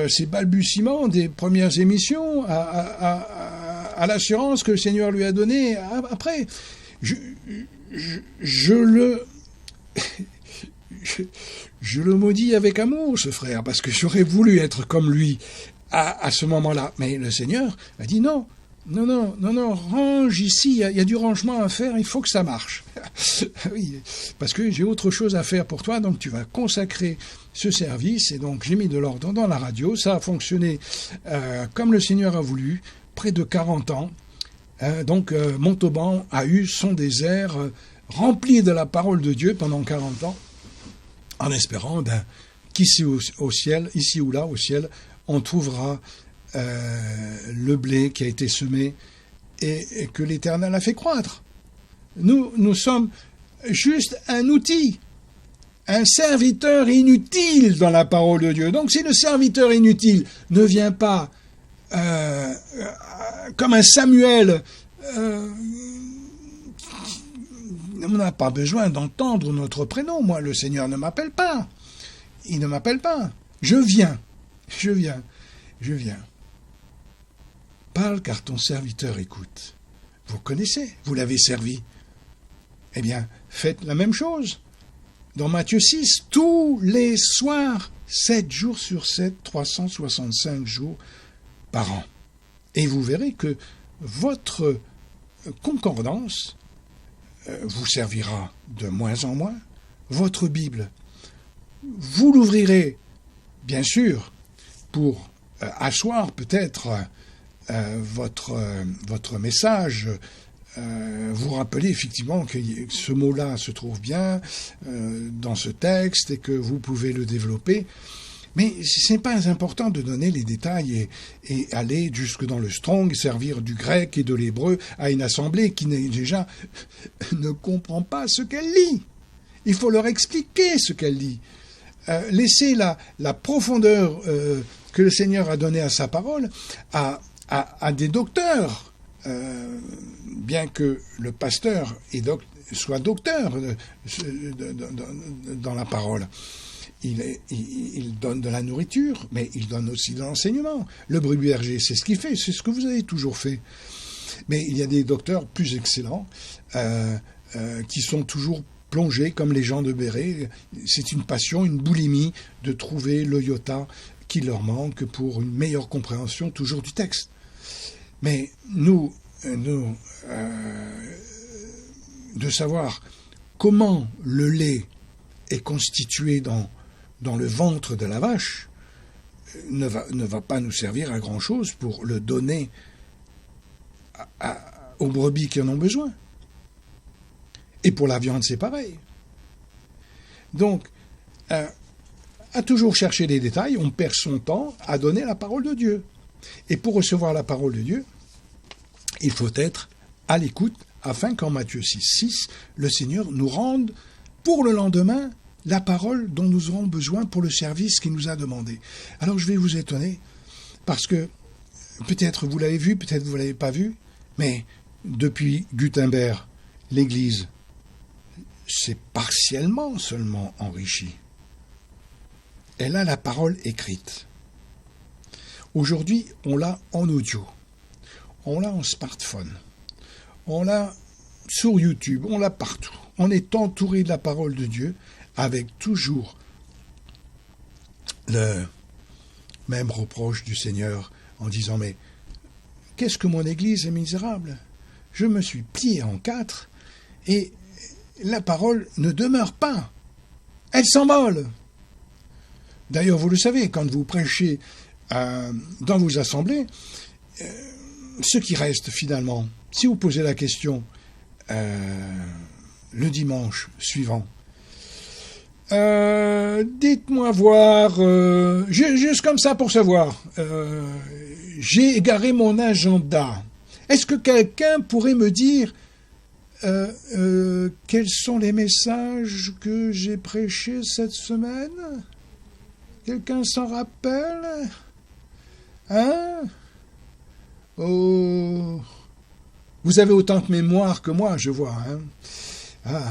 ces balbutiements des premières émissions à l'assurance que le Seigneur lui a donnée après. Je le maudis avec amour, ce frère, parce que j'aurais voulu être comme lui à ce moment-là. Mais le Seigneur a dit non, range ici, il y a du rangement à faire, il faut que ça marche. Oui, parce que j'ai autre chose à faire pour toi, donc tu vas consacrer ce service. Et donc j'ai mis de l'ordre dans la radio, ça a fonctionné comme le Seigneur a voulu, près de 40 ans. Donc Montauban a eu son désert rempli de la parole de Dieu pendant 40 ans, en espérant qu'ici au ciel, ici ou là au ciel, on trouvera le blé qui a été semé et que l'Éternel a fait croître. Nous sommes juste un outil, un serviteur inutile dans la parole de Dieu. Donc si le serviteur inutile ne vient pas comme un Samuel, on n'a pas besoin d'entendre notre prénom. Moi, le Seigneur ne m'appelle pas. Il ne m'appelle pas. Je viens. Parle car ton serviteur écoute. Vous connaissez, vous l'avez servi. Eh bien, faites la même chose. Dans Matthieu 6, tous les soirs, 7 jours sur 7, 365 jours par an. Et vous verrez que votre concordance vous servira de moins en moins. Votre Bible, vous l'ouvrirez, bien sûr, pour asseoir peut-être votre message, vous rappelez effectivement que ce mot-là se trouve bien dans ce texte et que vous pouvez le développer. Mais ce n'est pas important de donner les détails et aller jusque dans le Strong, servir du grec et de l'hébreu à une assemblée qui déjà ne comprend pas ce qu'elle lit. Il faut leur expliquer ce qu'elle lit. Laisser la profondeur que le Seigneur a donnée à sa parole à des docteurs, bien que le pasteur soit docteur dans la parole. Il donne de la nourriture, mais il donne aussi de l'enseignement. Le brebis berger, c'est ce qu'il fait, c'est ce que vous avez toujours fait. Mais il y a des docteurs plus excellents qui sont toujours plongés, comme les gens de Béret. C'est une passion, une boulimie de trouver le iota qui leur manque pour une meilleure compréhension toujours du texte. Mais nous de savoir comment le lait est constitué dans le ventre de la vache ne va pas nous servir à grand-chose pour le donner aux brebis qui en ont besoin. Et pour la viande, c'est pareil. Donc, à toujours chercher les détails, on perd son temps à donner la parole de Dieu. Et pour recevoir la parole de Dieu, il faut être à l'écoute, afin qu'en Matthieu 6, le Seigneur nous rende pour le lendemain la parole dont nous aurons besoin pour le service qu'il nous a demandé. Alors je vais vous étonner, parce que peut-être vous l'avez vu, peut-être vous ne l'avez pas vu, mais depuis Gutenberg, l'Église s'est partiellement seulement enrichie. Elle a la parole écrite. Aujourd'hui, on l'a en audio, on l'a en smartphone, on l'a sur YouTube, on l'a partout. On est entouré de la parole de Dieu, avec toujours le même reproche du Seigneur en disant « Mais qu'est-ce que mon Église est misérable ? Je me suis plié en 4 et la parole ne demeure pas. Elle s'envole. » D'ailleurs, vous le savez, quand vous prêchez dans vos assemblées, ce qui reste finalement, si vous posez la question le dimanche suivant, dites-moi voir, juste comme ça pour savoir, j'ai égaré mon agenda. Est-ce que quelqu'un pourrait me dire quels sont les messages que j'ai prêchés cette semaine? Quelqu'un s'en rappelle? Hein? Oh, vous avez autant de mémoire que moi, je vois. Hein?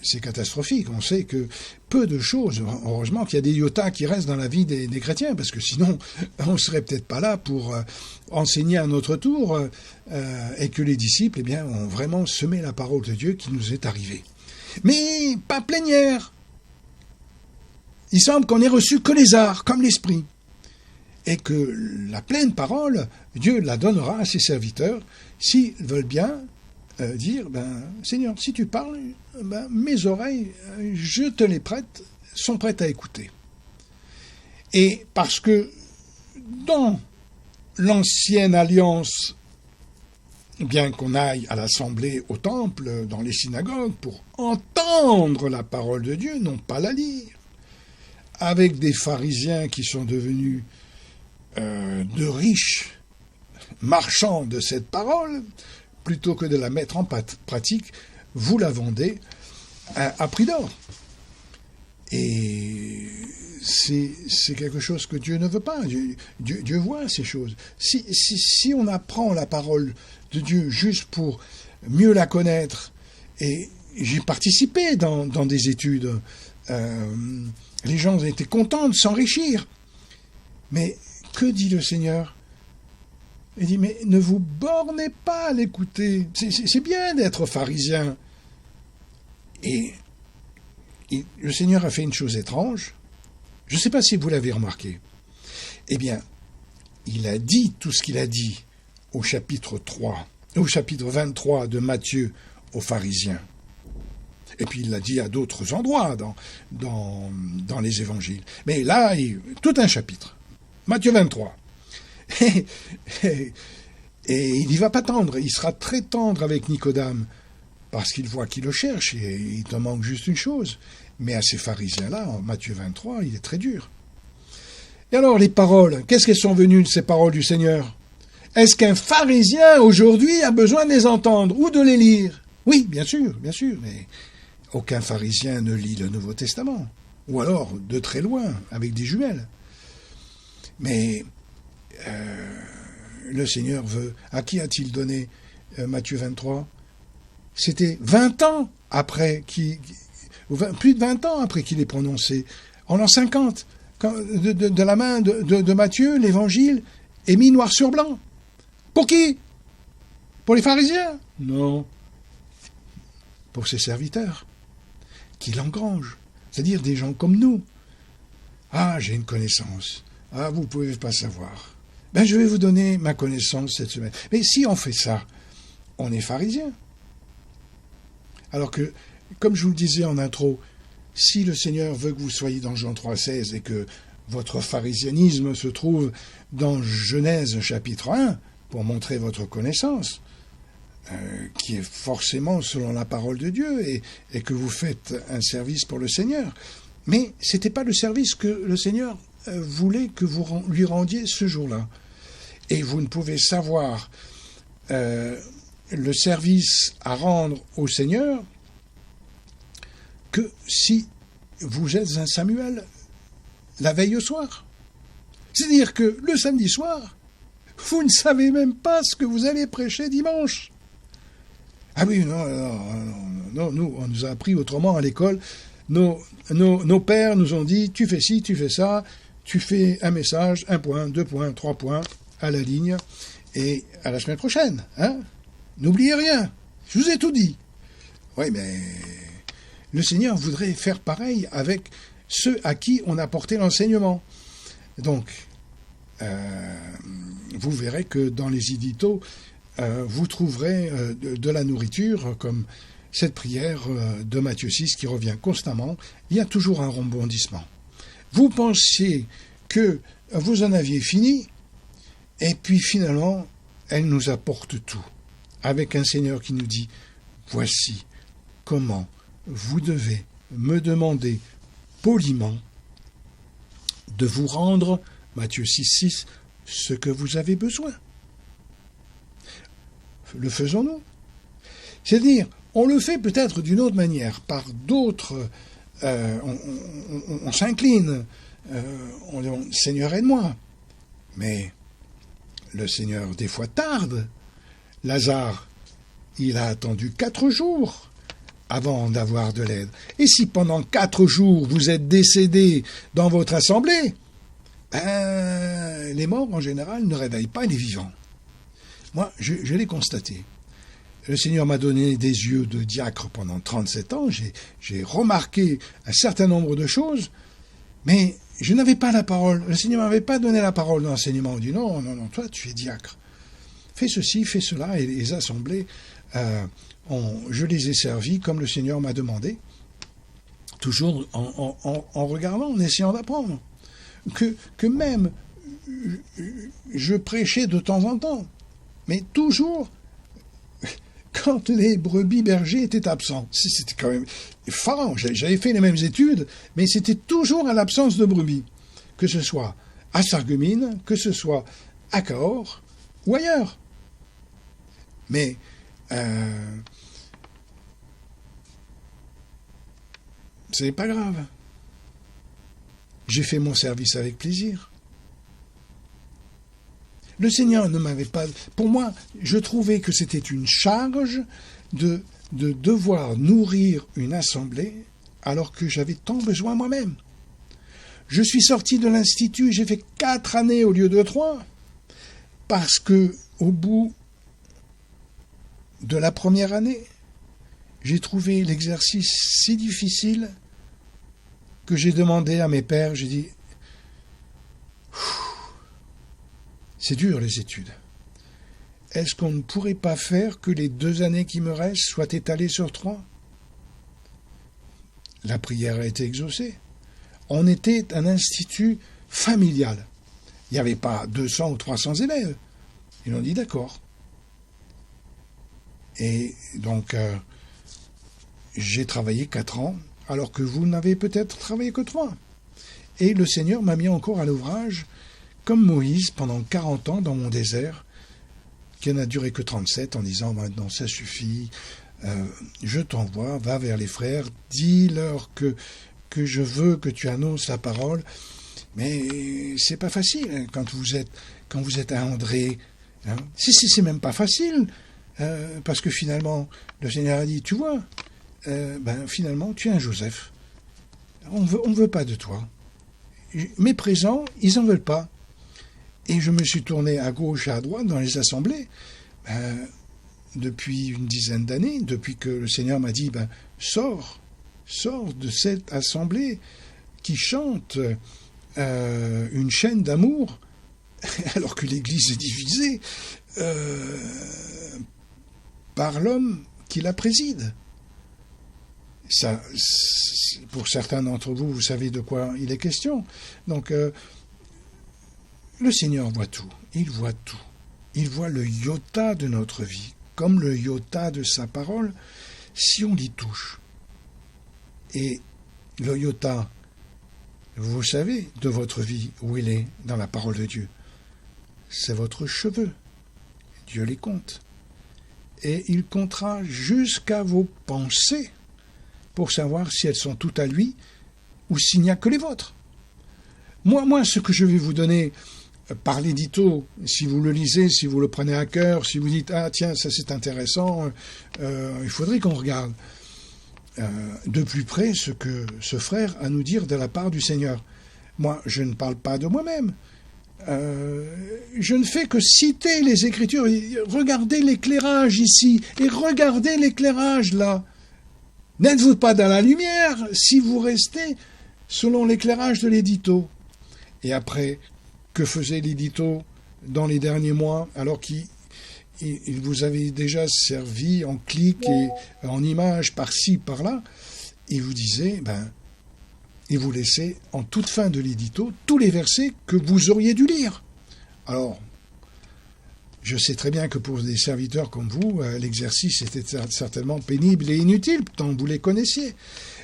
C'est catastrophique. On sait que peu de choses, heureusement qu'il y a des iotas qui restent dans la vie des chrétiens, parce que sinon, on serait peut-être pas là pour enseigner à notre tour, et que les disciples, eh bien, ont vraiment semé la parole de Dieu qui nous est arrivée. Mais pas plénière. Il semble qu'on ait reçu que les arts, comme l'esprit. Et que la pleine parole, Dieu la donnera à ses serviteurs, s'ils veulent bien dire, Seigneur, si tu parles, mes oreilles, je te les prête, sont prêtes à écouter. Et parce que dans l'ancienne alliance, bien qu'on aille à l'assemblée, au temple, dans les synagogues, pour entendre la parole de Dieu, non pas la lire, avec des pharisiens qui sont devenus de riches marchands de cette parole, plutôt que de la mettre en pratique, vous la vendez à prix d'or. Et c'est quelque chose que Dieu ne veut pas. Dieu voit ces choses. Si on apprend la parole de Dieu juste pour mieux la connaître, et j'ai participé dans des études, les gens ont été contents de s'enrichir. Mais que dit le Seigneur? Il dit, mais ne vous bornez pas à l'écouter. C'est bien d'être pharisien. Et le Seigneur a fait une chose étrange. Je ne sais pas si vous l'avez remarqué. Eh bien, il a dit tout ce qu'il a dit au chapitre 23 de Matthieu aux pharisiens. Et puis il l'a dit à d'autres endroits dans les évangiles. Mais là, tout un chapitre. Matthieu 23. Et il n'y va pas tendre. Il sera très tendre avec Nicodème, parce qu'il voit qu'il le cherche, et il te manque juste une chose. Mais à ces pharisiens-là, en Matthieu 23, il est très dur. Et alors, les paroles, qu'est-ce qu'elles sont venues, ces paroles du Seigneur? Est-ce qu'un pharisien, aujourd'hui, a besoin de les entendre ou de les lire? Oui, bien sûr, mais aucun pharisien ne lit le Nouveau Testament. Ou alors, de très loin, avec des jumelles. Mais le Seigneur veut... À qui a-t-il donné Matthieu 23? C'était 20 ans après plus de 20 ans après qu'il ait prononcé. En l'an 50, de la main de Matthieu, l'évangile est mis noir sur blanc. Pour qui? Pour les pharisiens? Non. Pour ses serviteurs, qui l'engrangent. C'est-à-dire des gens comme nous. Ah, j'ai une connaissance. Ah, vous ne pouvez pas savoir. Je vais vous donner ma connaissance cette semaine. Mais si on fait ça, on est pharisien. Alors que, comme je vous le disais en intro, si le Seigneur veut que vous soyez dans Jean 3,16 et que votre pharisianisme se trouve dans Genèse chapitre 1, pour montrer votre connaissance, qui est forcément selon la parole de Dieu, et que vous faites un service pour le Seigneur. Mais ce n'était pas le service que le Seigneur voulait que vous lui rendiez ce jour-là. Et vous ne pouvez savoir le service à rendre au Seigneur que si vous êtes un Samuel la veille au soir. C'est-à-dire que le samedi soir, vous ne savez même pas ce que vous allez prêcher dimanche. Ah oui, non, nous, on nous a appris autrement à l'école. Nos pères nous ont dit, tu fais ci, tu fais ça, tu fais un message, 1 point, 2 points, 3 points, à la ligne, et à la semaine prochaine. Hein? N'oubliez rien, je vous ai tout dit. Oui, mais le Seigneur voudrait faire pareil avec ceux à qui on a porté l'enseignement. Donc, vous verrez que dans les éditos, vous trouverez de la nourriture, comme cette prière de Matthieu 6 qui revient constamment. Il y a toujours un rebondissement. Vous pensiez que vous en aviez fini, et puis finalement, elle nous apporte tout, avec un Seigneur qui nous dit, voici comment vous devez me demander poliment de vous rendre, Matthieu 6, ce que vous avez besoin. Le faisons-nous? C'est-à-dire, on le fait peut-être d'une autre manière, par d'autres... on s'incline, on dit « Seigneur, aide-moi ». Mais le Seigneur, des fois, tarde. Lazare, il a attendu 4 jours avant d'avoir de l'aide. Et si pendant 4 jours, vous êtes décédé dans votre assemblée, les morts, en général, ne réveillent pas les vivants. Moi, je l'ai constaté. Le Seigneur m'a donné des yeux de diacre pendant 37 ans. J'ai remarqué un certain nombre de choses, mais je n'avais pas la parole. Le Seigneur ne m'avait pas donné la parole d'enseignement. Il dit non, toi, tu es diacre. Fais ceci, fais cela. Et les assemblées, je les ai servis comme le Seigneur m'a demandé, toujours en regardant, en essayant d'apprendre. Que même, je prêchais de temps en temps, mais toujours quand les brebis bergers étaient absents. C'était quand même effarant. J'avais fait les mêmes études, mais c'était toujours à l'absence de brebis. Que ce soit à Sarreguemines, que ce soit à Cahors ou ailleurs. Mais ce n'est pas grave. J'ai fait mon service avec plaisir. Le Seigneur ne m'avait pas... Pour moi, je trouvais que c'était une charge de devoir nourrir une assemblée alors que j'avais tant besoin moi-même. Je suis sorti de l'Institut, j'ai fait 4 années au lieu de 3, parce que au bout de la première année, j'ai trouvé l'exercice si difficile que j'ai demandé à mes pères, j'ai dit... C'est dur, les études. Est-ce qu'on ne pourrait pas faire que les 2 années qui me restent soient étalées sur 3 ? La prière a été exaucée. On était un institut familial. Il n'y avait pas 200 ou 300 élèves. Ils ont dit d'accord. Et donc, j'ai travaillé 4 ans, alors que vous n'avez peut-être travaillé que 3. Et le Seigneur m'a mis encore à l'ouvrage, comme Moïse, pendant 40 ans dans mon désert, qui n'a duré que 37, en disant « Maintenant, ça suffit, je t'envoie, va vers les frères, dis-leur que je veux que tu annonces la parole. » Mais c'est pas facile hein, quand vous êtes un André. Hein. C'est même pas facile, parce que finalement, le Seigneur a dit « Tu vois, finalement, tu es un Joseph. On veut pas de toi. Mes présents, ils en veulent pas. » Et je me suis tourné à gauche et à droite dans les assemblées depuis une dizaine d'années, depuis que le Seigneur m'a dit sors de cette assemblée qui chante une chaîne d'amour, alors que l'Église est divisée par l'homme qui la préside. Ça, pour certains d'entre vous, vous savez de quoi il est question. Donc, le Seigneur voit tout. Il voit tout. Il voit le iota de notre vie, comme le iota de sa parole, si on l'y touche. Et le iota, vous savez, de votre vie, où il est dans la parole de Dieu. C'est votre cheveu. Dieu les compte. Et il comptera jusqu'à vos pensées pour savoir si elles sont toutes à lui ou s'il n'y a que les vôtres. Moi, ce que je vais vous donner par l'édito, si vous le lisez, si vous le prenez à cœur, si vous dites « Ah tiens, ça c'est intéressant, il faudrait qu'on regarde de plus près ce que ce frère a à nous dire de la part du Seigneur. » Moi, je ne parle pas de moi-même. Je ne fais que citer les Écritures. Regardez l'éclairage ici et regardez l'éclairage là. N'êtes-vous pas dans la lumière si vous restez selon l'éclairage de l'édito? Et après, que faisait l'édito dans les derniers mois, alors qu'il vous avait déjà servi en clics et en images par-ci, par-là? Il vous disait, il vous laissait en toute fin de l'édito tous les versets que vous auriez dû lire. Alors, je sais très bien que pour des serviteurs comme vous, l'exercice était certainement pénible et inutile, tant vous les connaissiez.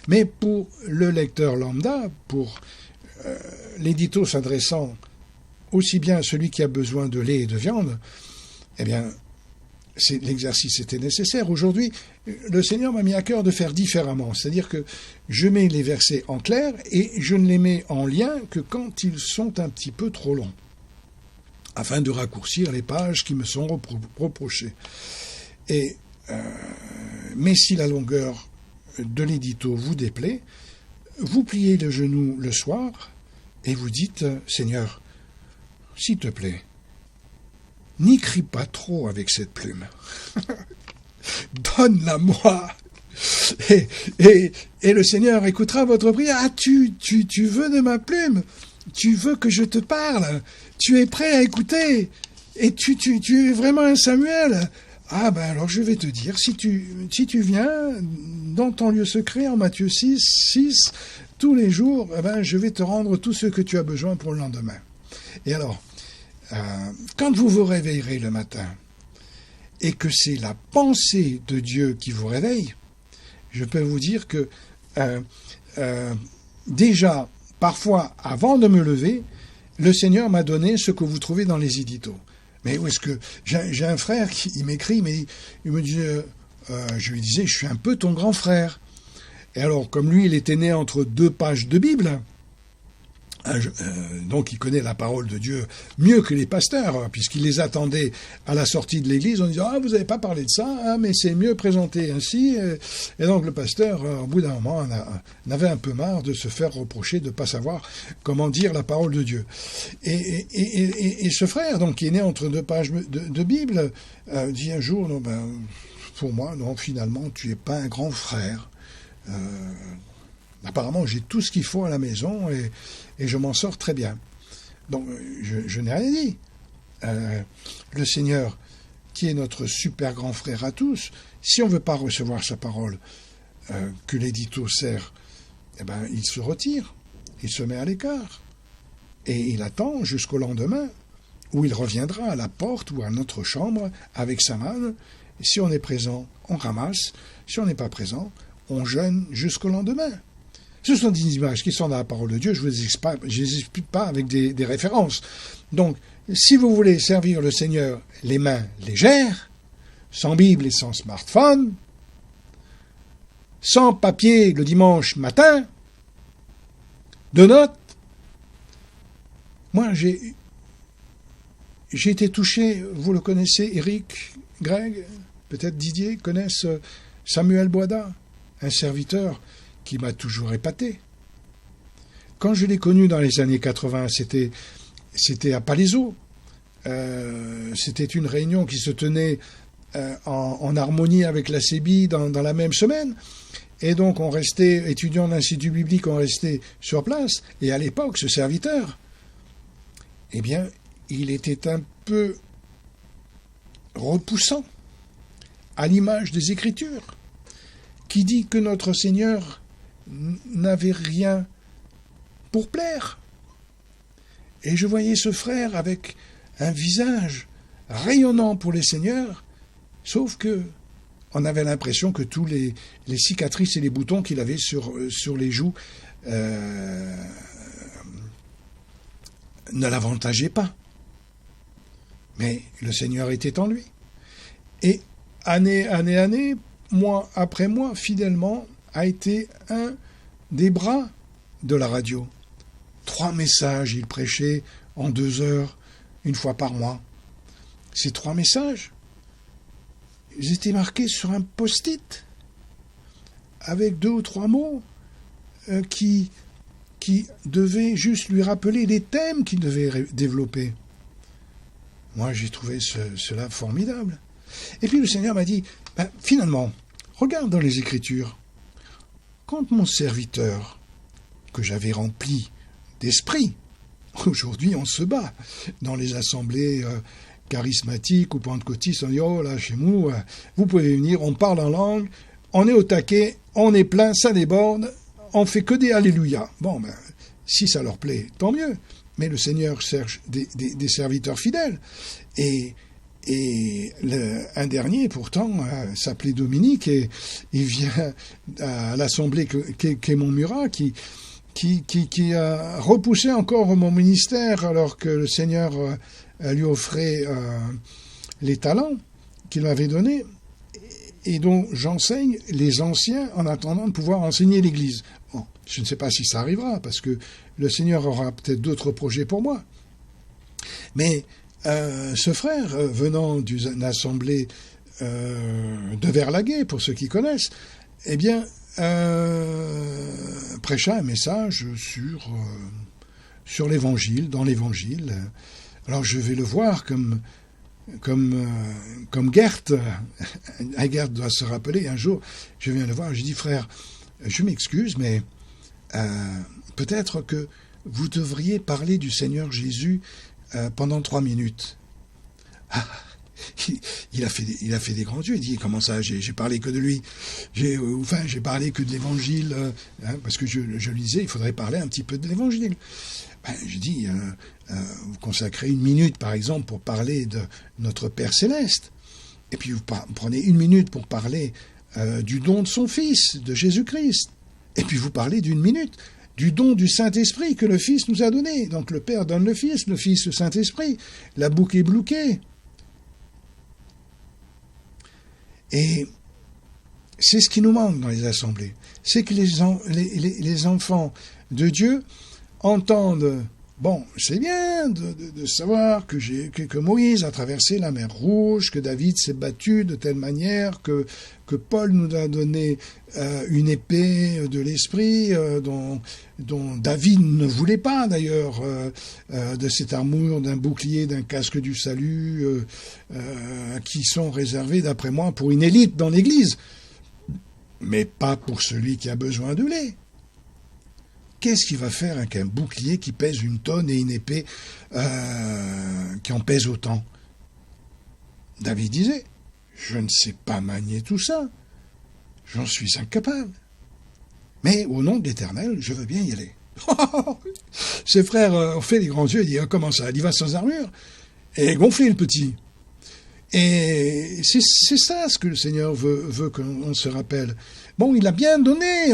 Mais pour le lecteur lambda, pour l'édito s'adressant aussi bien à celui qui a besoin de lait et de viande, eh bien, l'exercice était nécessaire. Aujourd'hui, le Seigneur m'a mis à cœur de faire différemment. C'est-à-dire que je mets les versets en clair et je ne les mets en lien que quand ils sont un petit peu trop longs, afin de raccourcir les pages qui me sont reprochées. Mais si la longueur de l'édito vous déplaît, vous pliez le genou le soir et vous dites « Seigneur, s'il te plaît, n'écris pas trop avec cette plume. Donne-la-moi. » Et le Seigneur écoutera votre prière. « Ah, tu veux de ma plume? Tu veux que je te parle? Tu es prêt à écouter? Et tu es vraiment un Samuel? Ah ben alors je vais te dire, si tu viens dans ton lieu secret en Matthieu 6, tous les jours, eh ben, je vais te rendre tout ce que tu as besoin pour le lendemain. » Et alors, quand vous vous réveillerez le matin, et que c'est la pensée de Dieu qui vous réveille, je peux vous dire que déjà, parfois, avant de me lever, le Seigneur m'a donné ce que vous trouvez dans les éditos. Mais où est-ce que... J'ai un frère qui m'écrit, mais il me disait... je lui disais, je suis un peu ton grand frère. Et alors, comme lui, il était né entre 2 pages de Bible, donc il connaît la parole de Dieu mieux que les pasteurs, puisqu'il les attendait à la sortie de l'église en disant « Ah, vous n'avez pas parlé de ça, mais c'est mieux présenté ainsi. » Et donc le pasteur, au bout d'un moment, en avait un peu marre de se faire reprocher de ne pas savoir comment dire la parole de Dieu. Et ce frère, donc, qui est né entre 2 pages de Bible, dit un jour « Non, ben, pour moi, non, finalement, tu n'es pas un grand frère. Apparemment, j'ai tout ce qu'il faut à la maison et je m'en sors très bien. » Donc, je n'ai rien dit. Le Seigneur, qui est notre super grand frère à tous, si on ne veut pas recevoir sa parole, que l'édito sert, eh ben, il se retire, il se met à l'écart. Et il attend jusqu'au lendemain, où il reviendra à la porte ou à notre chambre avec sa manne. Si on est présent, on ramasse. Si on n'est pas présent, on jeûne jusqu'au lendemain. Ce sont des images qui sont dans la parole de Dieu, je ne les explique pas avec des références. Donc, si vous voulez servir le Seigneur les mains légères, sans Bible et sans smartphone, sans papier le dimanche matin, de notes, moi j'ai été touché, vous le connaissez, Eric, Greg, peut-être Didier, connaissent Samuel Boada, un serviteur qui m'a toujours épaté. Quand je l'ai connu dans les années 80, c'était à Palaiseau. C'était une réunion qui se tenait en harmonie avec la CEBI dans la même semaine. Et donc, on restait, étudiants d'Institut biblique, on restait sur place. Et à l'époque, ce serviteur, eh bien, il était un peu repoussant, à l'image des Écritures, qui dit que notre Seigneur n'avait rien pour plaire. Et je voyais ce frère avec un visage rayonnant pour les seigneurs, sauf que on avait l'impression que tous les cicatrices et les boutons qu'il avait sur les joues ne l'avantageaient pas. Mais le Seigneur était en lui. Et année, mois après mois, fidèlement, a été un des bras de la radio. 3 messages, il prêchait en 2 heures, une fois par mois. Ces 3 messages, ils étaient marqués sur un post-it, avec 2 ou 3 mots qui devaient juste lui rappeler les thèmes qu'il devait développer. Moi, j'ai trouvé cela formidable. Et puis le Seigneur m'a dit, finalement, regarde dans les Écritures, quand mon serviteur, que j'avais rempli d'esprit, aujourd'hui on se bat dans les assemblées charismatiques ou pentecôtistes, on dit « Oh là, chez nous, vous pouvez venir, on parle en langue, on est au taquet, on est plein, ça déborde, on fait que des alléluia. » Bon, si ça leur plaît, tant mieux. Mais le Seigneur cherche des serviteurs fidèles. Et un dernier, pourtant, s'appelait Dominique, et il vient à l'assemblée qu'est Montmurat, qui a repoussé encore mon ministère alors que le Seigneur lui offrait les talents. qu'il m'avait donné et dont j'enseigne les anciens en attendant de pouvoir enseigner l'Église. Bon, je ne sais pas si ça arrivera, parce que le Seigneur aura peut-être d'autres projets pour moi. Mais ce frère, venant d'une assemblée de Verlaguet, pour ceux qui connaissent, eh bien, prêcha un message sur l'Évangile, dans l'Évangile. Alors je vais le voir comme Gert. Gert doit se rappeler, un jour, je viens le voir, je dis, frère, je m'excuse, mais peut-être que vous devriez parler du Seigneur Jésus pendant 3 minutes. Ah, il a fait des grands yeux. Il dit, comment ça, j'ai parlé que de lui, j'ai parlé que de l'Évangile, parce que je lisais, il faudrait parler un petit peu de l'Évangile. Je dis, vous consacrez 1 minute, par exemple, pour parler de notre Père Céleste, et puis vous prenez 1 minute pour parler du don de son Fils, de Jésus-Christ, et puis vous parlez d'1 minute du don du Saint-Esprit que le Fils nous a donné. Donc le Père donne le Fils le Saint-Esprit, la boucle est bloquée. Et c'est ce qui nous manque dans les assemblées. C'est que les enfants de Dieu entendent, bon, c'est bien de savoir que Moïse a traversé la mer Rouge, que David s'est battu de telle manière, que Paul nous a donné une épée de l'esprit dont David ne voulait pas d'ailleurs, de cette armure, d'un bouclier, d'un casque du salut, qui sont réservés, d'après moi, pour une élite dans l'Église, mais pas pour celui qui a besoin de lait. Qu'est-ce qu'il va faire avec un bouclier qui pèse 1 tonne et une épée qui en pèse autant? David disait, je ne sais pas manier tout ça, j'en suis incapable. Mais au nom de l'Éternel, je veux bien y aller. Ses frères ont fait les grands yeux et disent, comment ça, il va sans armure? Et gonfler le petit. Et c'est ça ce que le Seigneur veut qu'on se rappelle. Bon, il a bien donné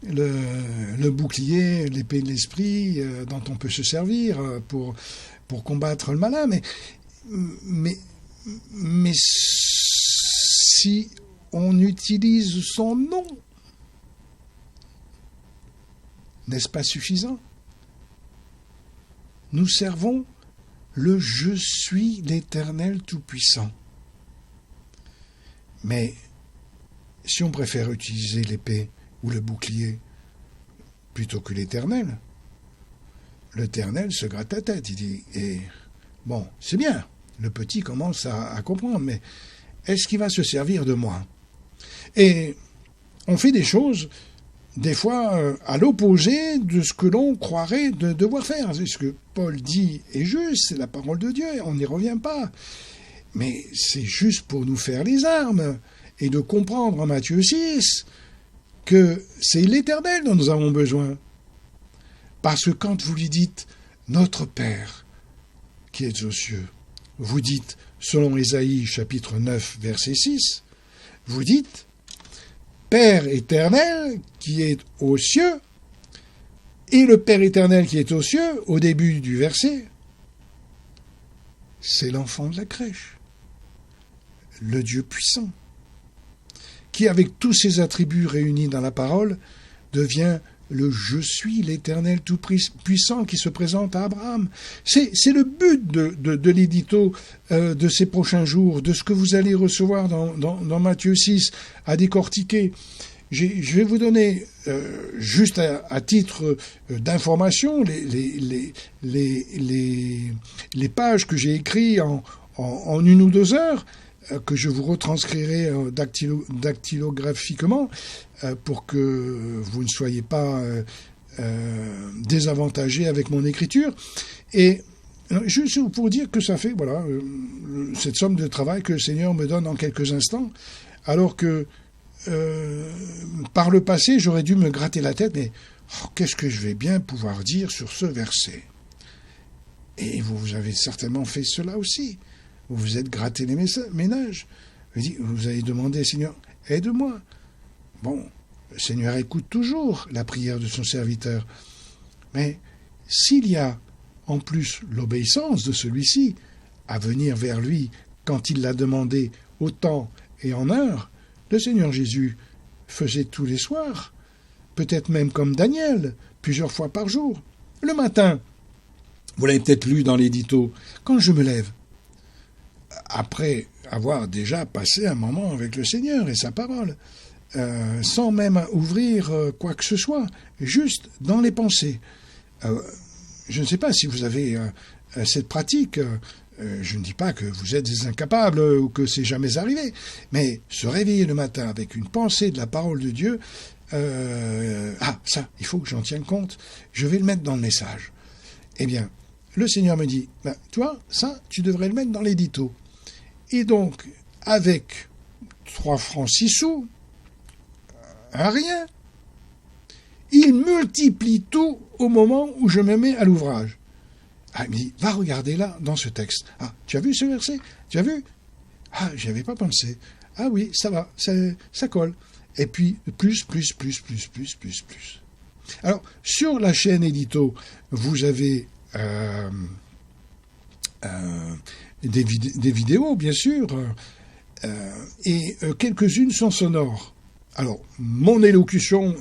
le bouclier, l'épée de l'esprit dont on peut se servir pour combattre le malin, mais si on utilise son nom, n'est-ce pas suffisant? Nous servons le « Je suis l'Éternel Tout-Puissant ». Mais si on préfère utiliser l'épée ou le bouclier plutôt que l'Éternel se gratte la tête. Il dit, bon, c'est bien, le petit commence à comprendre, mais est-ce qu'il va se servir de moi? Et on fait des choses, des fois, à l'opposé de ce que l'on croirait de devoir faire. Ce que Paul dit est juste, c'est la parole de Dieu, on n'y revient pas. Mais c'est juste pour nous faire les armes, et de comprendre en Matthieu 6 que c'est l'Éternel dont nous avons besoin. Parce que quand vous lui dites « Notre Père qui est aux cieux », vous dites, selon Ésaïe chapitre 9, verset 6, vous dites « Père éternel qui est aux cieux », et le Père éternel qui est aux cieux, au début du verset, c'est l'enfant de la crèche, le Dieu puissant, qui, avec tous ses attributs réunis dans la parole, devient le « Je suis l'Éternel Tout-Puissant » qui se présente à Abraham. C'est le but de l'édito de ces prochains jours, de ce que vous allez recevoir dans Matthieu 6 à décortiquer. Je vais vous donner, juste à titre d'information, les pages que j'ai écrites en 1 ou 2 heures, que je vous retranscrirai dactylographiquement pour que vous ne soyez pas désavantagés avec mon écriture. Et juste pour dire que ça fait, voilà, cette somme de travail que le Seigneur me donne en quelques instants, alors que par le passé, j'aurais dû me gratter la tête, mais qu'est-ce que je vais bien pouvoir dire sur ce verset? Et vous avez certainement fait cela aussi. Vous vous êtes gratté les ménages. Vous avez demandé, Seigneur, aide-moi. Bon, le Seigneur écoute toujours la prière de son serviteur. Mais s'il y a en plus l'obéissance de celui-ci à venir vers lui quand il l'a demandé au temps et en heure, le Seigneur Jésus faisait tous les soirs, peut-être même comme Daniel, plusieurs fois par jour. Le matin, vous l'avez peut-être lu dans l'édito, quand je me lève, après avoir déjà passé un moment avec le Seigneur et sa parole, sans même ouvrir quoi que ce soit, juste dans les pensées. Je ne sais pas si vous avez cette pratique, je ne dis pas que vous êtes des incapables ou que c'est jamais arrivé, mais se réveiller le matin avec une pensée de la parole de Dieu, ça, il faut que j'en tienne compte, je vais le mettre dans le message. Eh bien, le Seigneur me dit, toi, ça, tu devrais le mettre dans l'édito. Et donc, avec 3 francs 6 sous, un rien, il multiplie tout au moment où je me mets à l'ouvrage. Il me dit, va regarder là, dans ce texte. Tu as vu ce verset? Tu as vu? J'y avais pas pensé. Oui, ça va, ça colle. Et puis, plus. Alors, sur la chaîne édito, vous avez des vidéos, bien sûr, et quelques-unes sont sonores. Alors, mon élocution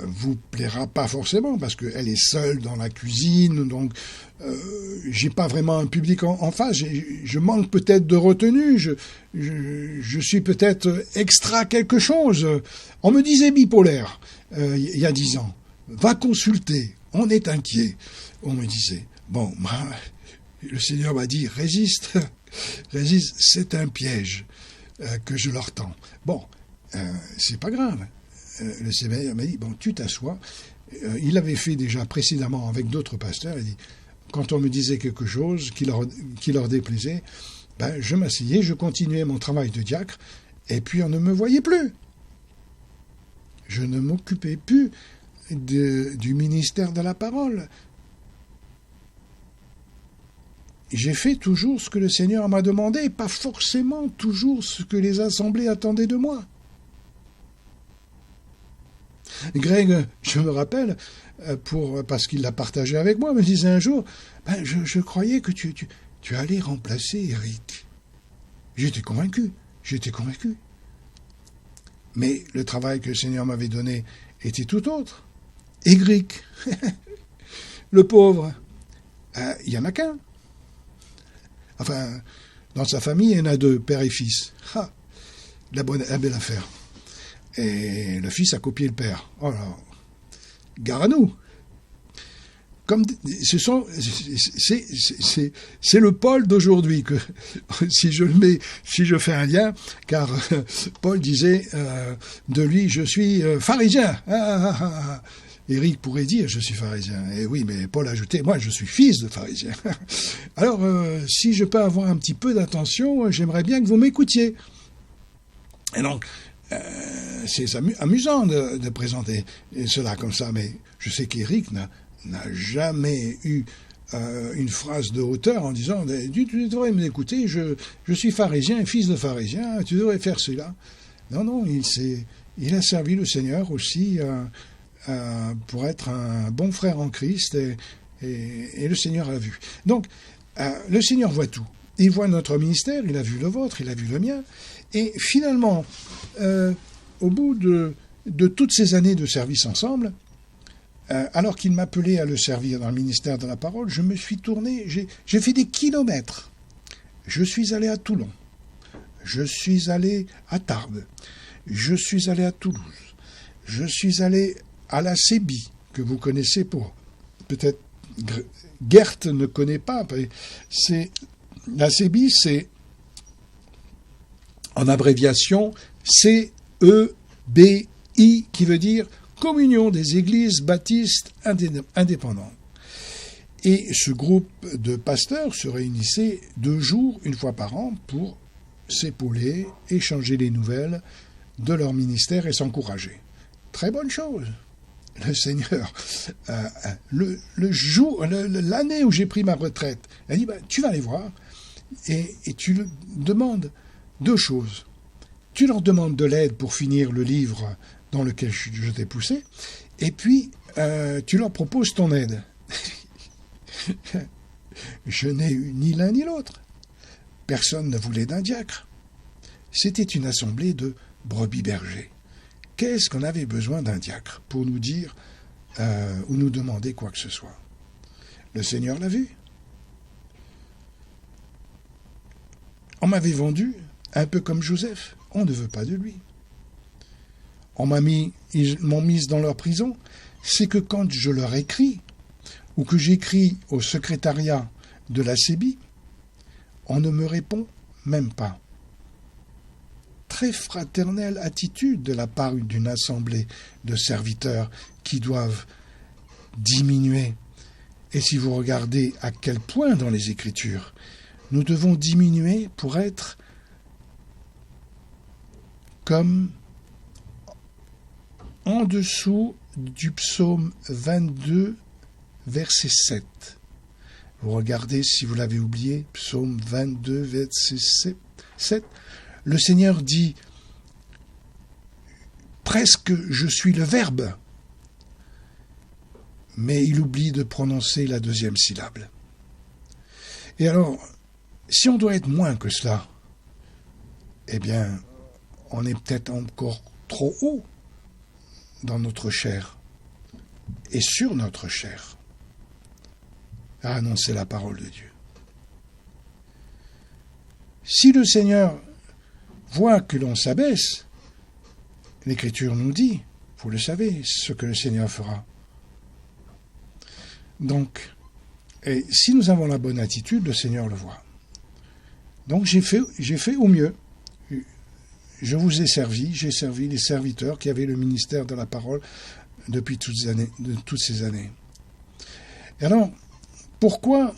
vous plaira pas forcément, parce qu'elle est seule dans la cuisine, donc j'ai pas vraiment un public en face, je manque peut-être de retenue, je suis peut-être extra quelque chose. On me disait bipolaire il y a 10 ans. Va consulter, on est inquiet. On me disait, bon, le Seigneur m'a dit, résiste, c'est un piège que je leur tends. Bon, c'est pas grave. Le Seigneur m'a dit, bon, tu t'assois. Il avait fait déjà précédemment avec d'autres pasteurs. Il dit, quand on me disait quelque chose qui leur déplaisait, je m'asseyais, je continuais mon travail de diacre, et puis on ne me voyait plus. Je ne m'occupais plus du ministère de la parole. J'ai fait toujours ce que le Seigneur m'a demandé, pas forcément toujours ce que les assemblées attendaient de moi. Greg, je me rappelle, parce qu'il l'a partagé avec moi, me disait un jour, je croyais que tu allais remplacer Eric. J'étais convaincu. Mais le travail que le Seigneur m'avait donné était tout autre. Égric, le pauvre, il n'y en a qu'un. Enfin, dans sa famille, il y en a 2, père et fils. La belle affaire. Et le fils a copié le père. Oh là, gare à nous. Comme c'est le Paul d'aujourd'hui que si je fais un lien, car Paul disait de lui, je suis pharisien. Éric pourrait dire, je suis pharisien. Et oui, mais Paul ajoutait, moi, je suis fils de pharisien. Alors, si je peux avoir un petit peu d'attention, j'aimerais bien que vous m'écoutiez. Et donc, c'est amusant de présenter cela comme ça, mais je sais qu'Éric n'a jamais eu une phrase de hauteur en disant « Tu devrais m'écouter, je suis pharisien, fils de pharisien, tu devrais faire cela. » Non, il a servi le Seigneur aussi pour être un bon frère en Christ, et le Seigneur a vu. Donc, le Seigneur voit tout. Il voit notre ministère, il a vu le vôtre, il a vu le mien, et finalement, au bout de toutes ces années de service ensemble, alors qu'il m'appelait à le servir dans le ministère de la parole, je me suis tourné, j'ai fait des kilomètres. Je suis allé à Toulon, je suis allé à Tarbes, je suis allé à Toulouse, je suis allé à la Sébie, que vous connaissez peut-être Gert ne connaît pas. La Sébie, c'est en abréviation CEBI, qui veut dire Communion des Églises Baptistes Indépendantes. Et ce groupe de pasteurs se réunissait 2 jours, 1 fois par an, pour s'épauler, échanger les nouvelles de leur ministère et s'encourager. Très bonne chose. Le Seigneur, l'année où j'ai pris ma retraite, il a dit, tu vas les voir, et tu leur demandes 2 choses. Tu leur demandes de l'aide pour finir le livre dans lequel je t'ai poussé, et puis tu leur proposes ton aide. Je n'ai eu ni l'un ni l'autre. Personne ne voulait d'un diacre. C'était une assemblée de brebis bergers. Qu'est-ce qu'on avait besoin d'un diacre pour nous dire ou nous demander quoi que ce soit? Le Seigneur l'a vu. On m'avait vendu, un peu comme Joseph. On ne veut pas de lui. Ils m'ont mise dans leur prison. C'est que quand je leur écris, ou que j'écris au secrétariat de la CEBI, on ne me répond même pas. Très fraternelle attitude de la part d'une assemblée de serviteurs qui doivent diminuer. Et si vous regardez à quel point dans les Écritures, nous devons diminuer pour être comme en dessous du psaume 22, verset 7. Vous regardez, si vous l'avez oublié, psaume 22, verset 7. Le Seigneur dit presque je suis le Verbe, mais il oublie de prononcer la deuxième syllabe. Et alors, si on doit être moins que cela, eh bien, on est peut-être encore trop haut dans notre chair et sur notre chair à annoncer la parole de Dieu. Si le Seigneur voit que l'on s'abaisse, l'Écriture nous dit, vous le savez, ce que le Seigneur fera. Donc, et si nous avons la bonne attitude, le Seigneur le voit. Donc j'ai fait au mieux. Je vous ai servi, j'ai servi les serviteurs qui avaient le ministère de la parole depuis toutes ces années. Et alors, pourquoi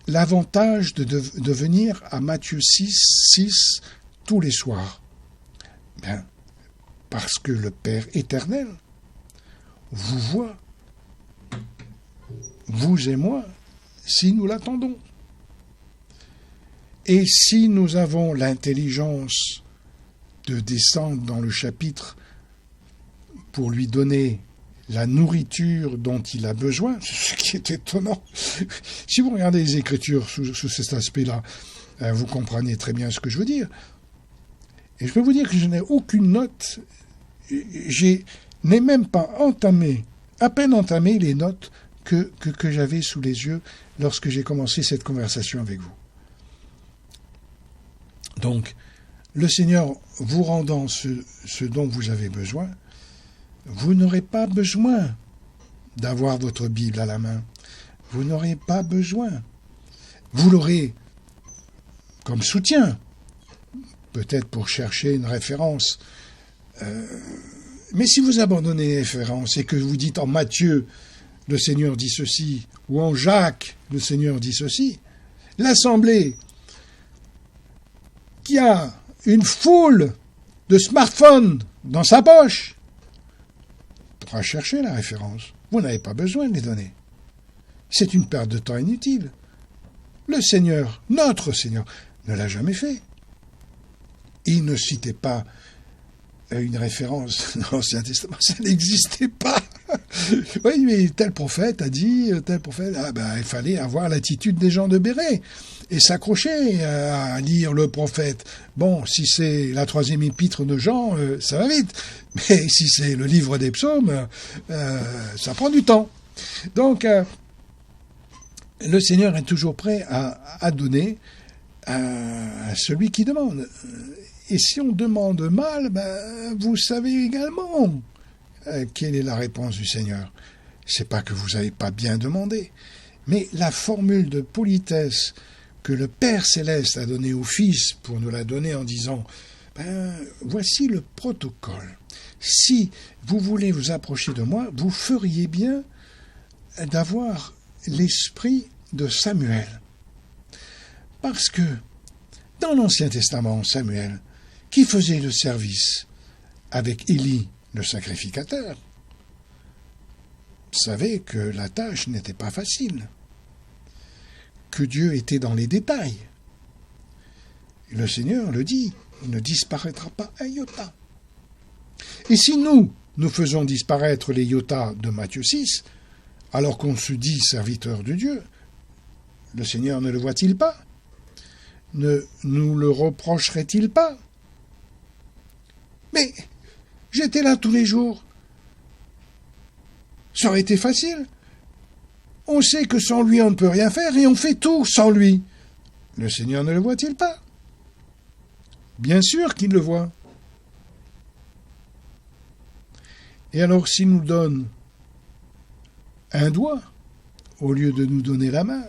l'avantage de venir à Matthieu 6 tous les soirs? Bien, parce que le Père éternel vous voit, vous et moi, si nous l'attendons. Et si nous avons l'intelligence de descendre dans le chapitre pour lui donner la nourriture dont il a besoin, ce qui est étonnant. Si vous regardez les Écritures sous cet aspect-là, vous comprenez très bien ce que je veux dire. Et je peux vous dire que je n'ai aucune note, je n'ai même pas à peine entamé les notes que j'avais sous les yeux lorsque j'ai commencé cette conversation avec vous. Donc, le Seigneur vous rendant ce dont vous avez besoin, vous n'aurez pas besoin d'avoir votre Bible à la main. Vous n'aurez pas besoin. Vous l'aurez comme soutien, peut-être pour chercher une référence. Mais si vous abandonnez les références et que vous dites en Matthieu, le Seigneur dit ceci, ou en Jacques, le Seigneur dit ceci, l'Assemblée qui a une foule de smartphones dans sa poche pourra chercher la référence. Vous n'avez pas besoin de les donner. C'est une perte de temps inutile. Le Seigneur, notre Seigneur, ne l'a jamais fait. Il ne citait pas une référence dans l'Ancien Testament, ça n'existait pas. Oui, mais tel prophète a dit, tel prophète, il fallait avoir l'attitude des gens de Béret et s'accrocher à lire le prophète. Bon, si c'est la 3e épître de Jean, ça va vite. Mais si c'est le livre des psaumes, ça prend du temps. Donc, le Seigneur est toujours prêt à donner à celui qui demande. Et si on demande mal, vous savez également quelle est la réponse du Seigneur. C'est pas que vous n'avez pas bien demandé, mais la formule de politesse que le Père Céleste a donnée au Fils pour nous la donner en disant voici le protocole. Si vous voulez vous approcher de moi, vous feriez bien d'avoir l'esprit de Samuel. Parce que dans l'Ancien Testament, Samuel, qui faisait le service avec Élie, le sacrificateur, savait que la tâche n'était pas facile, que Dieu était dans les détails. Le Seigneur le dit, il ne disparaîtra pas un iota. Et si nous faisons disparaître les iotas de Matthieu 6, alors qu'on se dit serviteur de Dieu, le Seigneur ne le voit-il pas? Ne nous le reprocherait-il pas? Mais j'étais là tous les jours. Ça aurait été facile. On sait que sans lui, on ne peut rien faire et on fait tout sans lui. Le Seigneur ne le voit-il pas? Bien sûr qu'il le voit. Et alors, s'il nous donne un doigt, au lieu de nous donner la main,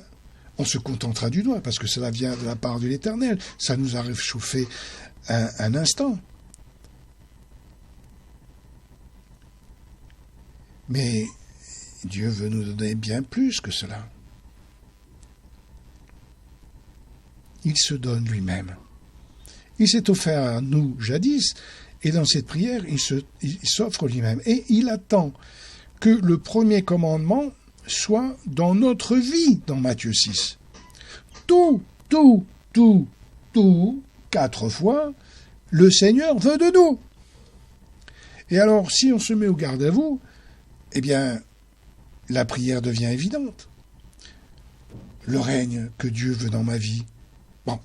on se contentera du doigt, parce que cela vient de la part de l'Éternel. Ça nous a réchauffé un instant. Mais Dieu veut nous donner bien plus que cela. Il se donne lui-même. Il s'est offert à nous jadis, et dans cette prière, il s'offre lui-même. Et il attend que le premier commandement soit dans notre vie, dans Matthieu 6. Tout, 4 fois, le Seigneur veut de nous. Et alors, si on se met au garde à vous, eh bien, la prière devient évidente. Le règne que Dieu veut dans ma vie, bon,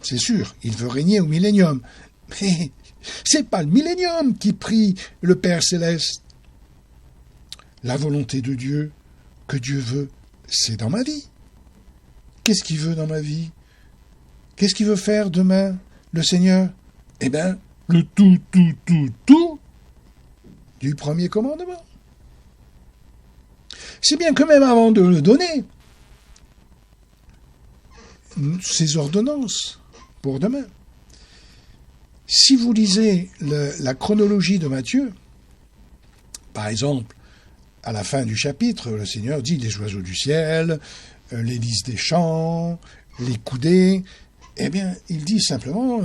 c'est sûr, il veut régner au millénium. Mais c'est pas le millénium qui prie le Père Céleste. La volonté de Dieu, que Dieu veut, c'est dans ma vie. Qu'est-ce qu'il veut dans ma vie? Qu'est-ce qu'il veut faire demain, le Seigneur? Eh bien, le tout du premier commandement. Si bien que même avant de le donner, ses ordonnances pour demain. Si vous lisez la chronologie de Matthieu, par exemple, à la fin du chapitre, le Seigneur dit les oiseaux du ciel, les lys des champs, les coudées. Eh bien, il dit simplement,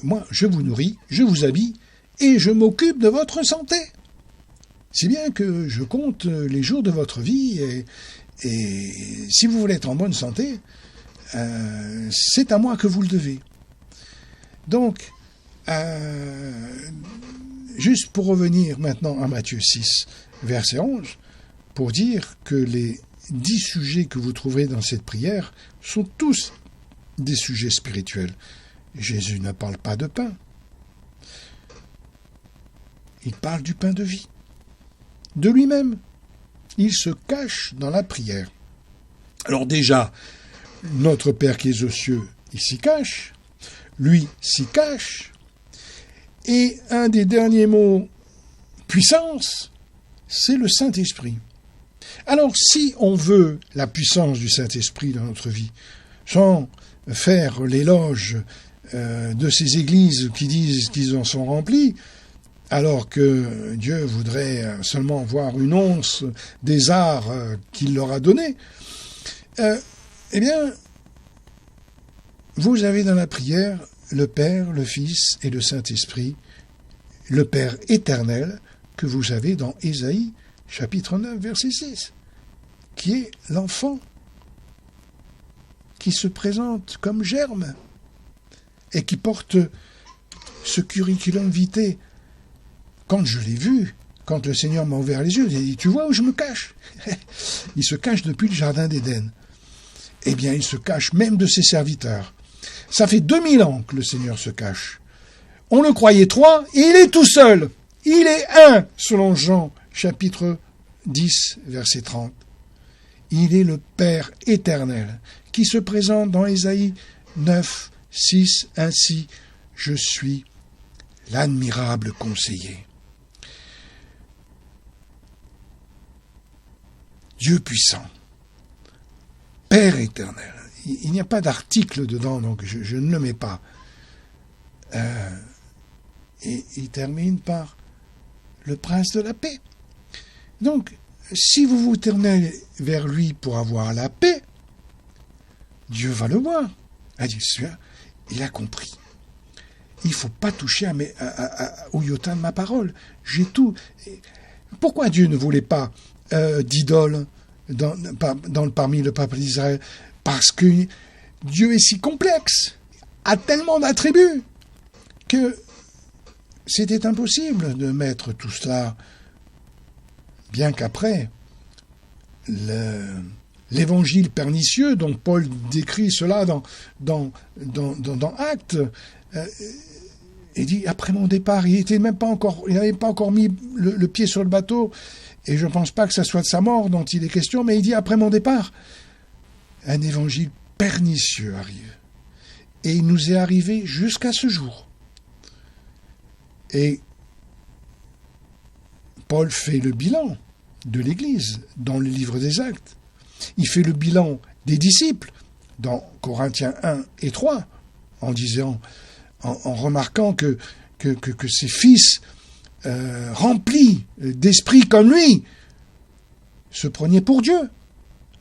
moi, je vous nourris, je vous habille, et je m'occupe de votre santé. Si bien que je compte les jours de votre vie, et si vous voulez être en bonne santé, c'est à moi que vous le devez. Donc, juste pour revenir maintenant à Matthieu 6, verset 11, pour dire que les 10 sujets que vous trouverez dans cette prière sont tous des sujets spirituels. Jésus ne parle pas de pain. Il parle du pain de vie, de lui-même. Il se cache dans la prière. Alors déjà, notre Père qui est aux cieux, il s'y cache, lui s'y cache, et un des derniers mots, puissance, c'est le Saint-Esprit. Alors si on veut la puissance du Saint-Esprit dans notre vie, sans faire l'éloge de ces églises qui disent qu'ils en sont remplis, alors que Dieu voudrait seulement voir une once des arts qu'il leur a donnés, eh bien, vous avez dans la prière le Père, le Fils et le Saint-Esprit, le Père éternel que vous avez dans Ésaïe, chapitre 9, verset 6, qui est l'enfant qui se présente comme germe et qui porte ce curriculum vitae. Quand je l'ai vu, quand le Seigneur m'a ouvert les yeux, il a dit « Tu vois où je me cache ?» Il se cache depuis le jardin d'Éden. Eh bien, il se cache même de ses serviteurs. Ça fait 2000 ans que le Seigneur se cache. On le croyait 3, et il est tout seul. Il est 1, selon Jean, chapitre 10, verset 30. Il est le Père éternel, qui se présente dans Ésaïe 9, 6, ainsi, je suis l'admirable conseiller. Dieu puissant, Père éternel. Il n'y a pas d'article dedans, donc je ne le mets pas. Et il termine par le prince de la paix. Donc, si vous vous tournez vers lui pour avoir la paix, Dieu va le voir. Il a compris. Il ne faut pas toucher au iota de ma parole. J'ai tout. Pourquoi Dieu ne voulait pas d'idole parmi le peuple d'Israël? Parce que Dieu est si complexe, a tellement d'attributs, que c'était impossible de mettre tout cela, bien qu'après, l'évangile pernicieux, dont Paul décrit cela dans Actes, il dit, après mon départ, il n'avait pas encore mis le pied sur le bateau, et je ne pense pas que ça soit de sa mort dont il est question, mais il dit, après mon départ, un évangile pernicieux arrive. Et il nous est arrivé jusqu'à ce jour. Et Paul fait le bilan de l'Église dans le livre des Actes. Il fait le bilan des disciples dans Corinthiens 1 et 3, en remarquant que ses fils remplis d'esprit comme lui se prenaient pour Dieu.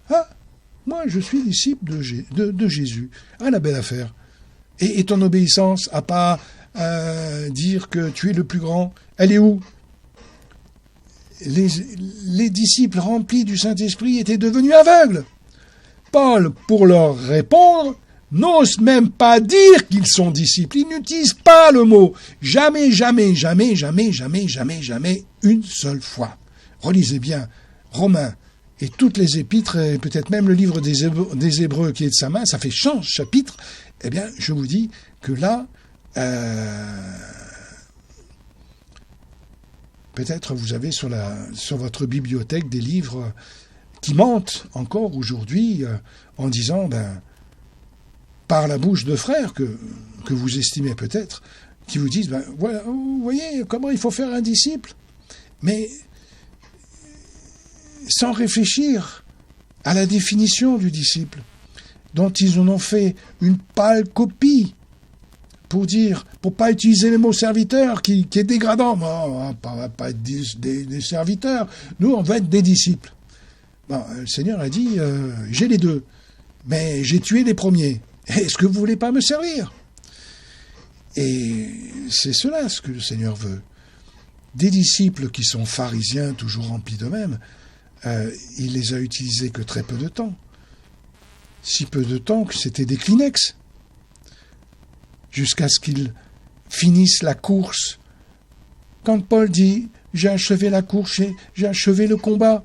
Ah, moi je suis disciple de Jésus. Ah, la belle affaire. Et ton obéissance à pas dire que tu es le plus grand, elle est où ? Les disciples remplis du Saint-Esprit étaient devenus aveugles. Paul, pour leur répondre, n'ose même pas dire qu'ils sont disciples. Il n'utilise pas le mot. Jamais, jamais, jamais, jamais, jamais, jamais, jamais, une seule fois. Relisez bien Romains et toutes les épîtres, et peut-être même le livre des Hébreux qui est de sa main, ça fait 100 chapitres. Eh bien, je vous dis que là, peut-être vous avez sur votre bibliothèque des livres qui mentent encore aujourd'hui en disant, par la bouche de frères que vous estimez peut-être, qui vous disent, voilà, vous voyez comment il faut faire un disciple, mais sans réfléchir à la définition du disciple, dont ils en ont fait une pâle copie, pour pas utiliser le mot serviteur qui est dégradant. On va pas être des serviteurs, nous on va être des disciples. Bon, le Seigneur a dit, j'ai les deux, mais j'ai tué les premiers. Est-ce que vous voulez pas me servir ? Et c'est cela ce que le Seigneur veut. Des disciples qui sont pharisiens, toujours remplis d'eux-mêmes, il les a utilisés que très peu de temps. Si peu de temps que c'était des Kleenex. Jusqu'à ce qu'ils finissent la course. Quand Paul dit « j'ai achevé la course, j'ai achevé le combat,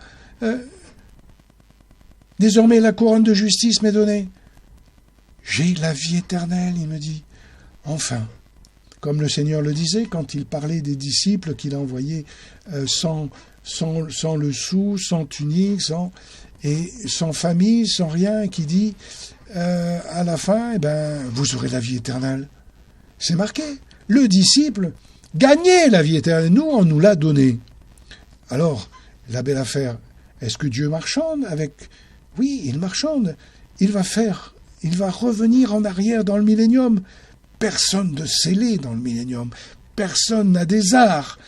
désormais la couronne de justice m'est donnée. J'ai la vie éternelle », il me dit. Enfin, comme le Seigneur le disait quand il parlait des disciples qu'il a envoyés sans le sou, sans tunique, sans famille, sans rien, qui dit à la fin, vous aurez la vie éternelle. C'est marqué. Le disciple gagnait la vie éternelle. Nous, on nous l'a donnée. Alors, la belle affaire, est-ce que Dieu marchande avec... Oui, il marchande. Il va revenir en arrière dans le millénium. Personne ne scellé dans le millénium. Personne n'a des arts.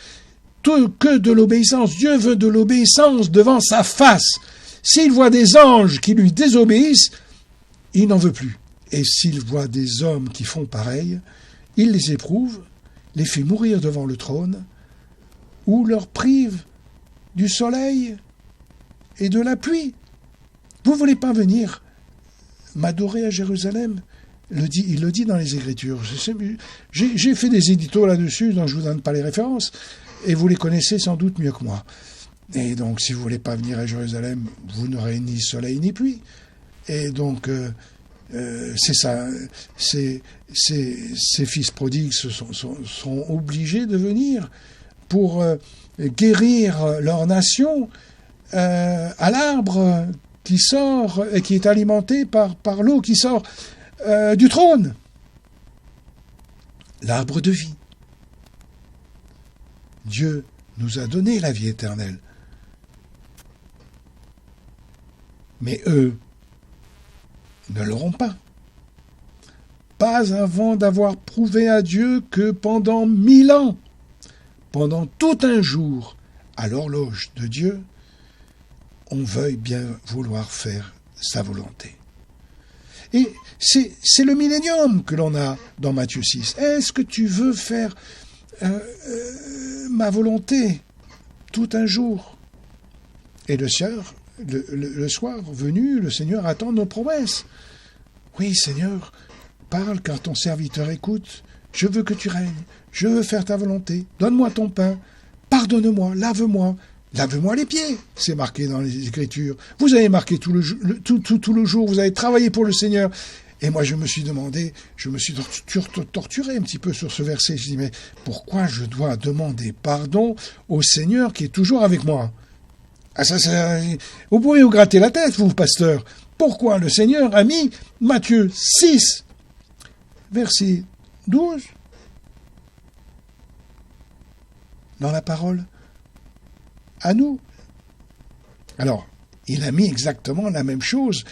Que de l'obéissance. Dieu veut de l'obéissance devant sa face. S'il voit des anges qui lui désobéissent, il n'en veut plus. Et s'il voit des hommes qui font pareil, il les éprouve, les fait mourir devant le trône, ou leur prive du soleil et de la pluie. Vous ne voulez pas venir m'adorer à Jérusalem ? Il le dit dans les Écritures. J'ai fait des éditos là-dessus, dont je ne vous donne pas les références, et vous les connaissez sans doute mieux que moi. Et donc, si vous ne voulez pas venir à Jérusalem, vous n'aurez ni soleil ni pluie. Et donc, c'est ça. Ces fils prodigues sont obligés de venir pour guérir leur nation à l'arbre qui sort et qui est alimenté par l'eau qui sort du trône. L'arbre de vie. Dieu nous a donné la vie éternelle. Mais eux ne l'auront pas. Pas avant d'avoir prouvé à Dieu que pendant 1000 ans, pendant tout un jour, à l'horloge de Dieu, on veuille bien vouloir faire sa volonté. Et c'est le millénium que l'on a dans Matthieu 6. Est-ce que tu veux faire ma volonté tout un jour ? Et le soir venu, le Seigneur attend nos promesses. Oui, Seigneur, parle car ton serviteur écoute. Je veux que tu règnes. Je veux faire ta volonté. Donne-moi ton pain. Pardonne-moi. Lave-moi. Lave-moi les pieds. C'est marqué dans les Écritures. Vous avez marqué tout le jour. Vous avez travaillé pour le Seigneur. Et moi, je me suis torturé un petit peu sur ce verset. Je dis, mais pourquoi je dois demander pardon au Seigneur qui est toujours avec moi? Ah, vous pouvez vous gratter la tête, vous, pasteur. Pourquoi le Seigneur a mis Matthieu 6, verset 12, dans la parole à nous? Alors, il a mis exactement la même chose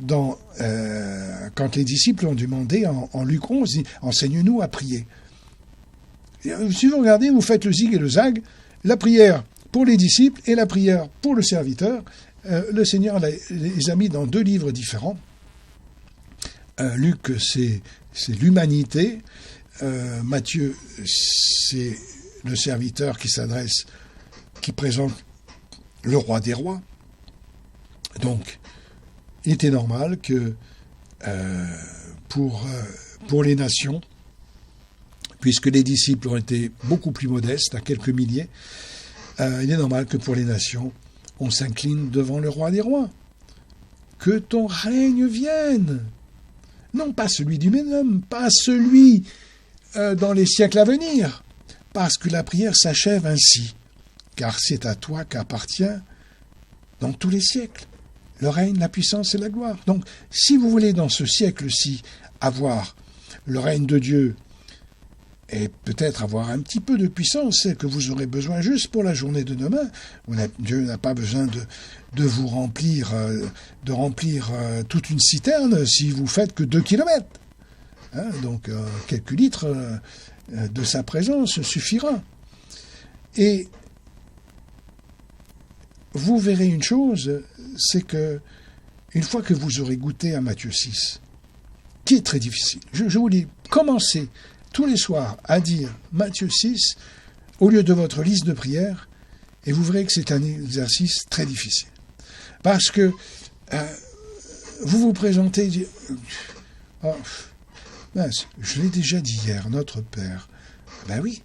quand les disciples ont demandé en Luc 11, dit, enseigne-nous à prier. Si vous regardez, vous faites le zig et le zag, la prière pour les disciples et la prière pour le serviteur. Le Seigneur les a mis dans 2 livres différents. Luc, c'est l'humanité. Matthieu, c'est le serviteur qui présente le roi des rois. Donc, il était normal que pour les nations, puisque les disciples ont été beaucoup plus modestes, à quelques milliers, il est normal que pour les nations, on s'incline devant le roi des rois. Que ton règne vienne. Non pas celui du millénaire, pas celui dans les siècles à venir, parce que la prière s'achève ainsi, car c'est à toi qu'appartient dans tous les siècles le règne, la puissance et la gloire. Donc, si vous voulez dans ce siècle-ci avoir le règne de Dieu et peut-être avoir un petit peu de puissance, c'est que vous aurez besoin juste pour la journée de demain. Dieu n'a pas besoin de vous remplir, toute une citerne si vous faites que 2 kilomètres. Hein, donc, quelques litres de sa présence suffira. Et vous verrez une chose, c'est que une fois que vous aurez goûté à Matthieu 6, qui est très difficile, je vous dis, commencez tous les soirs à dire Matthieu 6 au lieu de votre liste de prières, et vous verrez que c'est un exercice très difficile. Parce que vous vous présentez, oh, mince, je l'ai déjà dit hier, notre Père. Ben oui,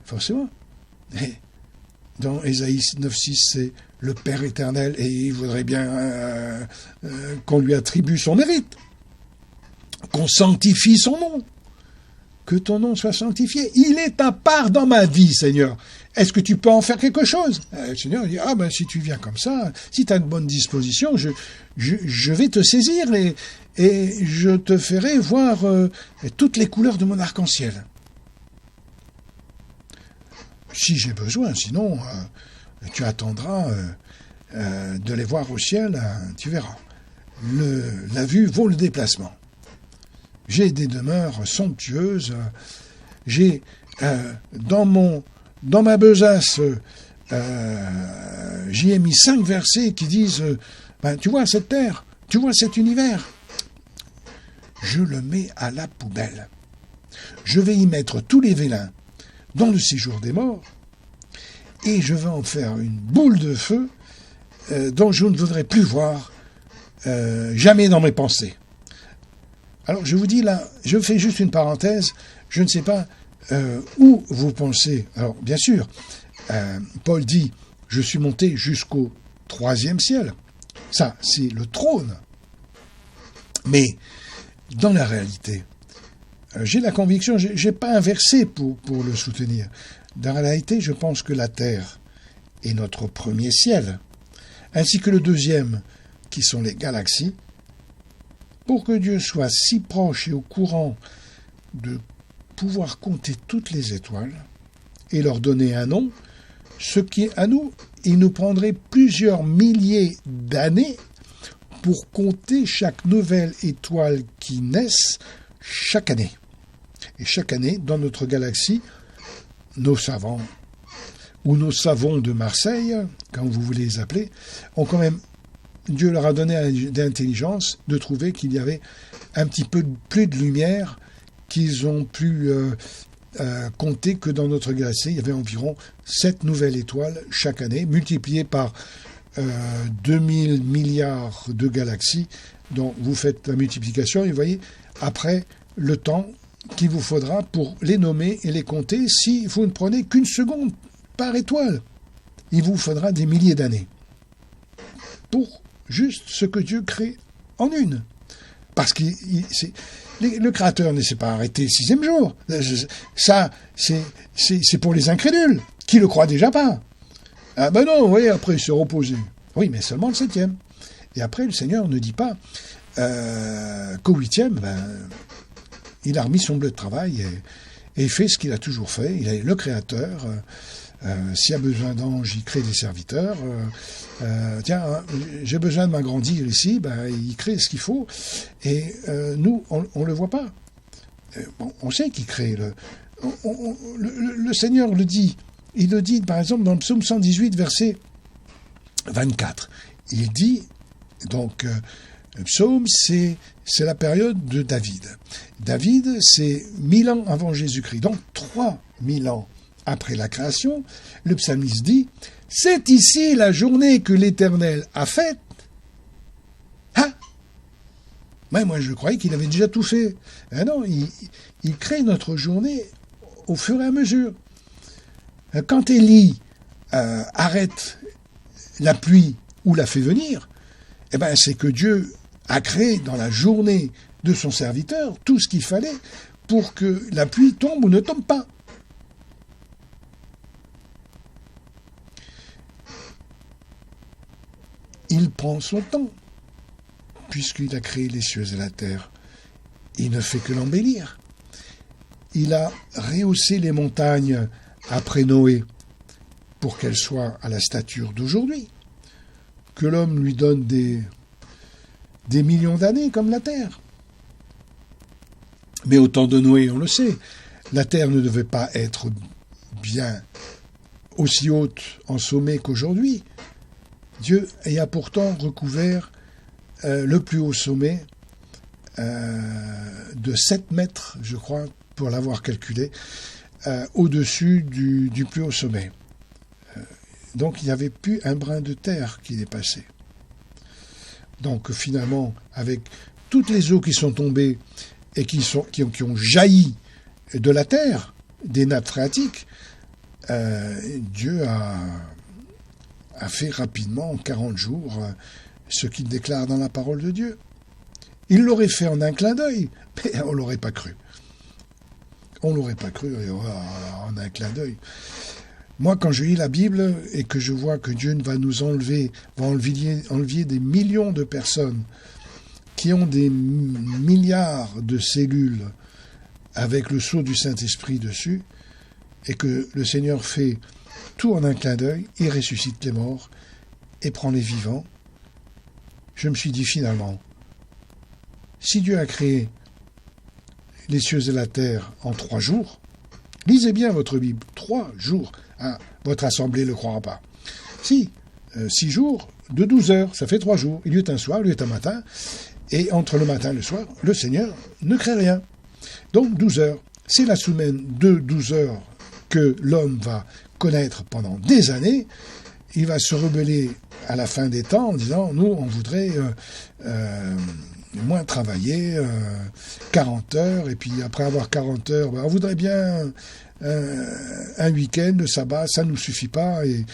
forcément. Et dans Ésaïe 9,6, c'est le Père éternel, et il voudrait bien qu'on lui attribue son mérite, qu'on sanctifie son nom, que ton nom soit sanctifié. Il est à part dans ma vie, Seigneur. Est-ce que tu peux en faire quelque chose? Le Seigneur dit, si tu viens comme ça, si tu as une bonne disposition, je vais te saisir et je te ferai voir toutes les couleurs de mon arc-en-ciel. Si j'ai besoin, sinon tu attendras de les voir au ciel, tu verras. La vue vaut le déplacement. J'ai des demeures somptueuses, j'ai dans ma besace, j'y ai mis 5 versets qui disent tu vois cette terre, tu vois cet univers, je le mets à la poubelle. Je vais y mettre tous les vélins dans le séjour des morts, et je vais en faire une boule de feu dont je ne voudrais plus voir jamais dans mes pensées. Alors je vous dis là, je fais juste une parenthèse, je ne sais pas où vous pensez. Alors bien sûr, Paul dit, je suis monté jusqu'au 3e ciel. Ça, c'est le trône. Mais dans la réalité, j'ai la conviction, j'ai pas un verset pour le soutenir. Dans la réalité, je pense que la terre est notre premier ciel, ainsi que le 2e, qui sont les galaxies. Pour que Dieu soit si proche et au courant de pouvoir compter toutes les étoiles et leur donner un nom, ce qui, à nous, il nous prendrait plusieurs milliers d'années pour compter chaque nouvelle étoile qui naisse chaque année. Et chaque année, dans notre galaxie, nos savants, ou nos savons de Marseille, quand vous voulez les appeler, ont quand même, Dieu leur a donné d'intelligence de trouver qu'il y avait un petit peu plus de lumière qu'ils ont pu compter que dans notre galaxie. Il y avait environ 7 nouvelles étoiles chaque année, multipliées par 2000 milliards de galaxies. Donc vous faites la multiplication et vous voyez après le temps qu'il vous faudra pour les nommer et les compter si vous ne prenez qu'une seconde par étoile. Il vous faudra des milliers d'années pour juste ce que Dieu crée en une. Parce que le Créateur ne s'est pas arrêté le 6e jour. Ça, c'est pour les incrédules, qui le croient déjà pas. Ah ben non, oui, après il s'est reposé. Oui, mais seulement le 7e. Et après, le Seigneur ne dit pas qu'au 8e, il a remis son bleu de travail et il fait ce qu'il a toujours fait. Il est le Créateur. S'il y a besoin d'anges, il crée des serviteurs. Tiens, j'ai besoin de m'agrandir ici, il crée ce qu'il faut. Et nous, on le voit pas. On sait qu'il crée. Le Seigneur le dit. Il le dit, par exemple, dans le psaume 118, verset 24. Il dit, donc, le psaume, c'est la période de David. David, c'est 1000 ans avant Jésus-Christ. Donc, 3000 ans après la création, le psalmiste dit, « C'est ici la journée que l'Éternel a faite. » Ah, mais moi, je croyais qu'il avait déjà tout fait. Ah non, il crée notre journée au fur et à mesure. Quand Élie arrête la pluie ou la fait venir, c'est que Dieu a créé dans la journée de son serviteur tout ce qu'il fallait pour que la pluie tombe ou ne tombe pas. Il prend son temps, puisqu'il a créé les cieux et la terre. Il ne fait que l'embellir. Il a rehaussé les montagnes après Noé, pour qu'elles soient à la stature d'aujourd'hui. Que l'homme lui donne des millions d'années comme la terre. Mais au temps de Noé, on le sait, la terre ne devait pas être bien aussi haute en sommet qu'aujourd'hui. Dieu y a pourtant recouvert le plus haut sommet de 7 mètres, je crois, pour l'avoir calculé, au-dessus du plus haut sommet. Donc il n'y avait plus un brin de terre qui dépassait. Donc finalement, avec toutes les eaux qui sont tombées et qui ont jailli de la terre, des nappes phréatiques, Dieu a fait rapidement, en 40 jours, ce qu'il déclare dans la parole de Dieu. Il l'aurait fait en un clin d'œil, mais on ne l'aurait pas cru. On ne l'aurait pas cru en un clin d'œil. Moi, quand je lis la Bible et que je vois que Dieu va nous enlever des millions de personnes qui ont des milliards de cellules avec le sceau du Saint-Esprit dessus, et que le Seigneur fait tout en un clin d'œil, il ressuscite les morts et prend les vivants, je me suis dit finalement, si Dieu a créé les cieux et la terre en 3 jours, lisez bien votre Bible, 3 jours, votre assemblée ne le croira pas. Si, 6 jours de 12 heures, ça fait 3 jours, il y a un soir, il y a un matin, et entre le matin et le soir, le Seigneur ne crée rien. Donc 12 heures, c'est la semaine de 12 heures que l'homme va connaître pendant des années. Il va se rebeller à la fin des temps en disant, nous, on voudrait moins travailler, 40 heures, et puis après avoir 40 heures, on voudrait bien un week-end, le sabbat, ça ne nous suffit pas, et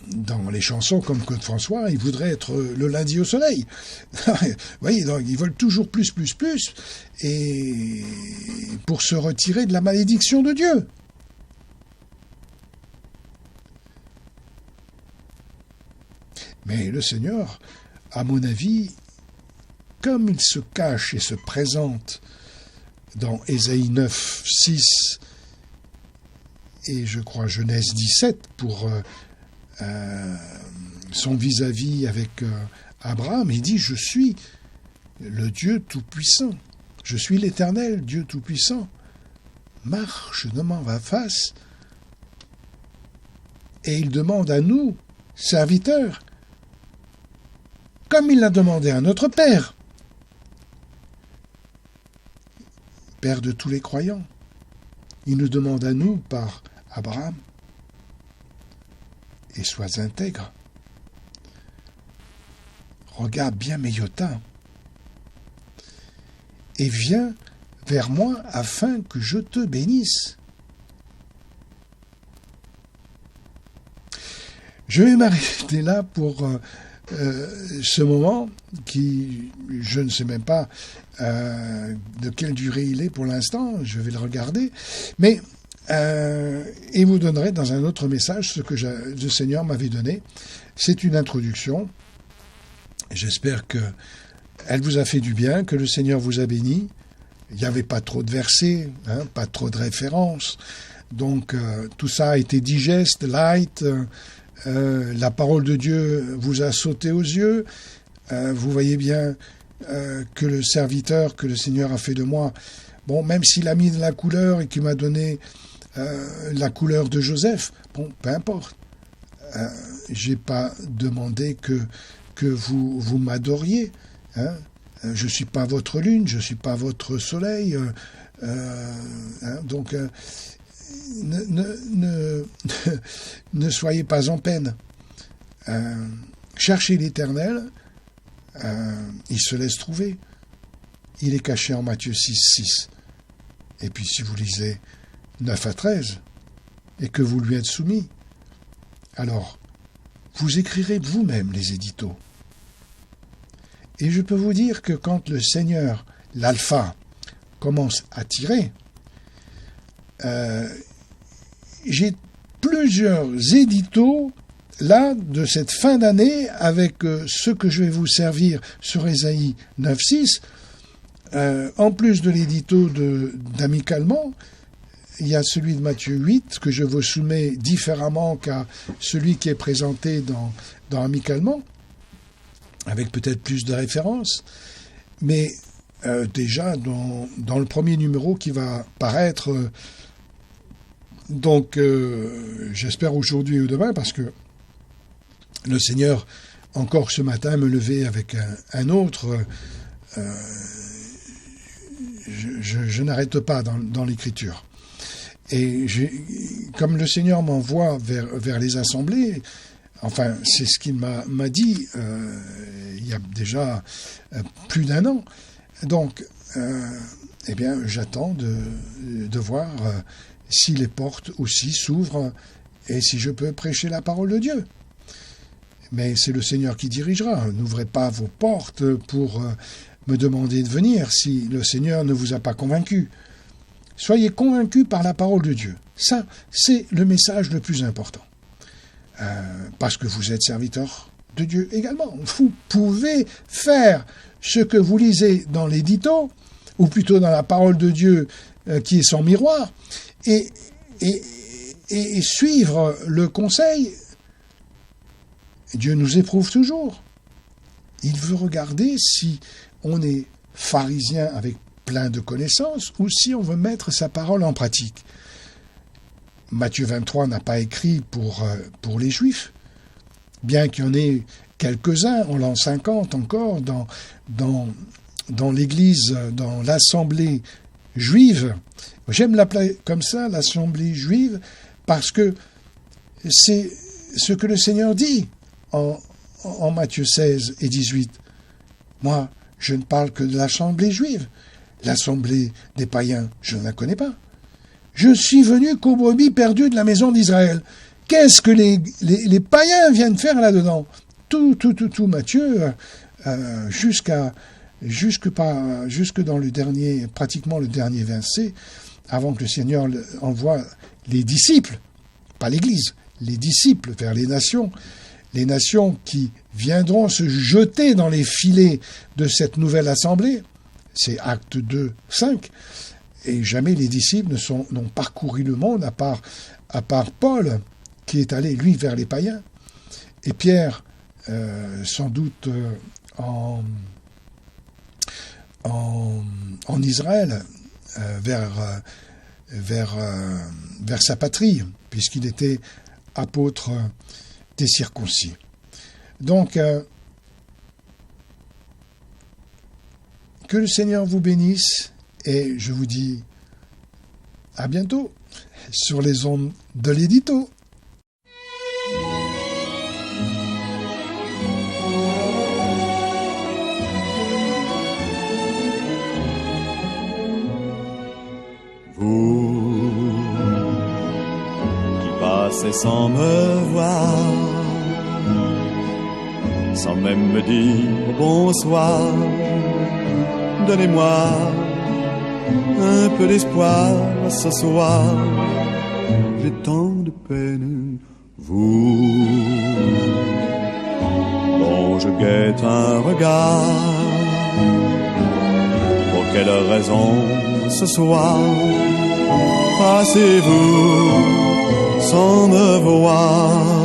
dans les chansons comme Claude François, il voudrait être le lundi au soleil. Vous voyez, donc ils veulent toujours plus, et pour se retirer de la malédiction de Dieu. Mais le Seigneur, à mon avis, comme il se cache et se présente dans Ésaïe 9, 6 et je crois Genèse 17 pour son vis-à-vis avec Abraham, il dit « Je suis le Dieu Tout-Puissant, je suis l'Éternel, Dieu Tout-Puissant, marche de ma face. » Et il demande à nous, serviteurs, comme il l'a demandé à notre Père, Père de tous les croyants. Il nous demande à nous par Abraham, et sois intègre. Regarde bien mes yotins, et viens vers moi afin que je te bénisse. Je vais m'arrêter là pour ce moment qui, je ne sais même pas de quelle durée il est pour l'instant, je vais le regarder, mais et vous donnerai dans un autre message ce que le Seigneur m'avait donné. C'est une introduction. J'espère que elle vous a fait du bien, que le Seigneur vous a béni. Il n'y avait pas trop de versets, pas trop de références. Donc tout ça a été digeste, light. La parole de Dieu vous a sauté aux yeux. Vous voyez bien que le serviteur que le Seigneur a fait de moi, bon, même s'il a mis de la couleur et qu'il m'a donné la couleur de Joseph, bon, peu importe. J'ai pas demandé que vous m'adoriez. Je suis pas votre lune, je suis pas votre soleil. Donc ne soyez pas en peine. Cherchez l'Éternel, il se laisse trouver. Il est caché en Matthieu 6. Et puis si vous lisez 9 à 13, et que vous lui êtes soumis, alors vous écrirez vous-même les éditos. Et je peux vous dire que quand le Seigneur, l'alpha, commence à tirer, j'ai plusieurs éditos là de cette fin d'année avec ce que je vais vous servir sur Ésaïe 9.6. En plus de l'édito d'Amicalement, il y a celui de Matthieu 8 que je vous soumets différemment qu'à celui qui est présenté dans Amicalement, avec peut-être plus de références. Mais déjà dans le premier numéro qui va paraître, j'espère aujourd'hui ou demain, parce que le Seigneur, encore ce matin, me levait avec un autre. Je n'arrête pas dans l'Écriture. Et comme le Seigneur m'envoie vers les assemblées, enfin, c'est ce qu'il m'a dit il y a déjà plus d'un an. Donc, eh bien, j'attends de voir si les portes aussi s'ouvrent et si je peux prêcher la parole de Dieu. Mais c'est le Seigneur qui dirigera. N'ouvrez pas vos portes pour me demander de venir si le Seigneur ne vous a pas convaincu. Soyez convaincus par la parole de Dieu. Ça, c'est le message le plus important. Parce que vous êtes serviteurs de Dieu également. Vous pouvez faire ce que vous lisez dans l'édito, ou plutôt dans la parole de Dieu qui est son miroir, et suivre le conseil. Dieu nous éprouve toujours. Il veut regarder si on est pharisien avec plein de connaissances ou si on veut mettre sa parole en pratique. Matthieu 23 n'a pas écrit pour les Juifs, bien qu'il y en ait quelques-uns en l'an 50 encore dans l'Église, dans l'Assemblée juive. J'aime l'appeler comme ça, l'Assemblée juive, parce que c'est ce que le Seigneur dit en Matthieu 16 et 18. Moi, je ne parle que de l'Assemblée juive. L'Assemblée des païens, je ne la connais pas. Je suis venu qu'aux brebis perdues de la maison d'Israël. Qu'est-ce que les païens viennent faire là-dedans ? Tout, Matthieu, jusque dans le dernier, pratiquement le dernier verset, avant que le Seigneur envoie les disciples, pas l'Église, les disciples vers les nations qui viendront se jeter dans les filets de cette nouvelle assemblée. C'est Acte 2, 5. Et jamais les disciples n'ont parcouru le monde à part Paul, qui est allé, lui, vers les païens. Et Pierre, sans doute en Israël, vers sa patrie, puisqu'il était apôtre des circoncis. Donc, que le Seigneur vous bénisse, et je vous dis à bientôt sur les ondes de l'édito. Vous qui passez sans me voir, sans même me dire bonsoir. Donnez-moi un peu d'espoir ce soir. J'ai tant de peine, vous, dont je guette un regard. Pour quelle raison ce soir passez-vous sans me voir?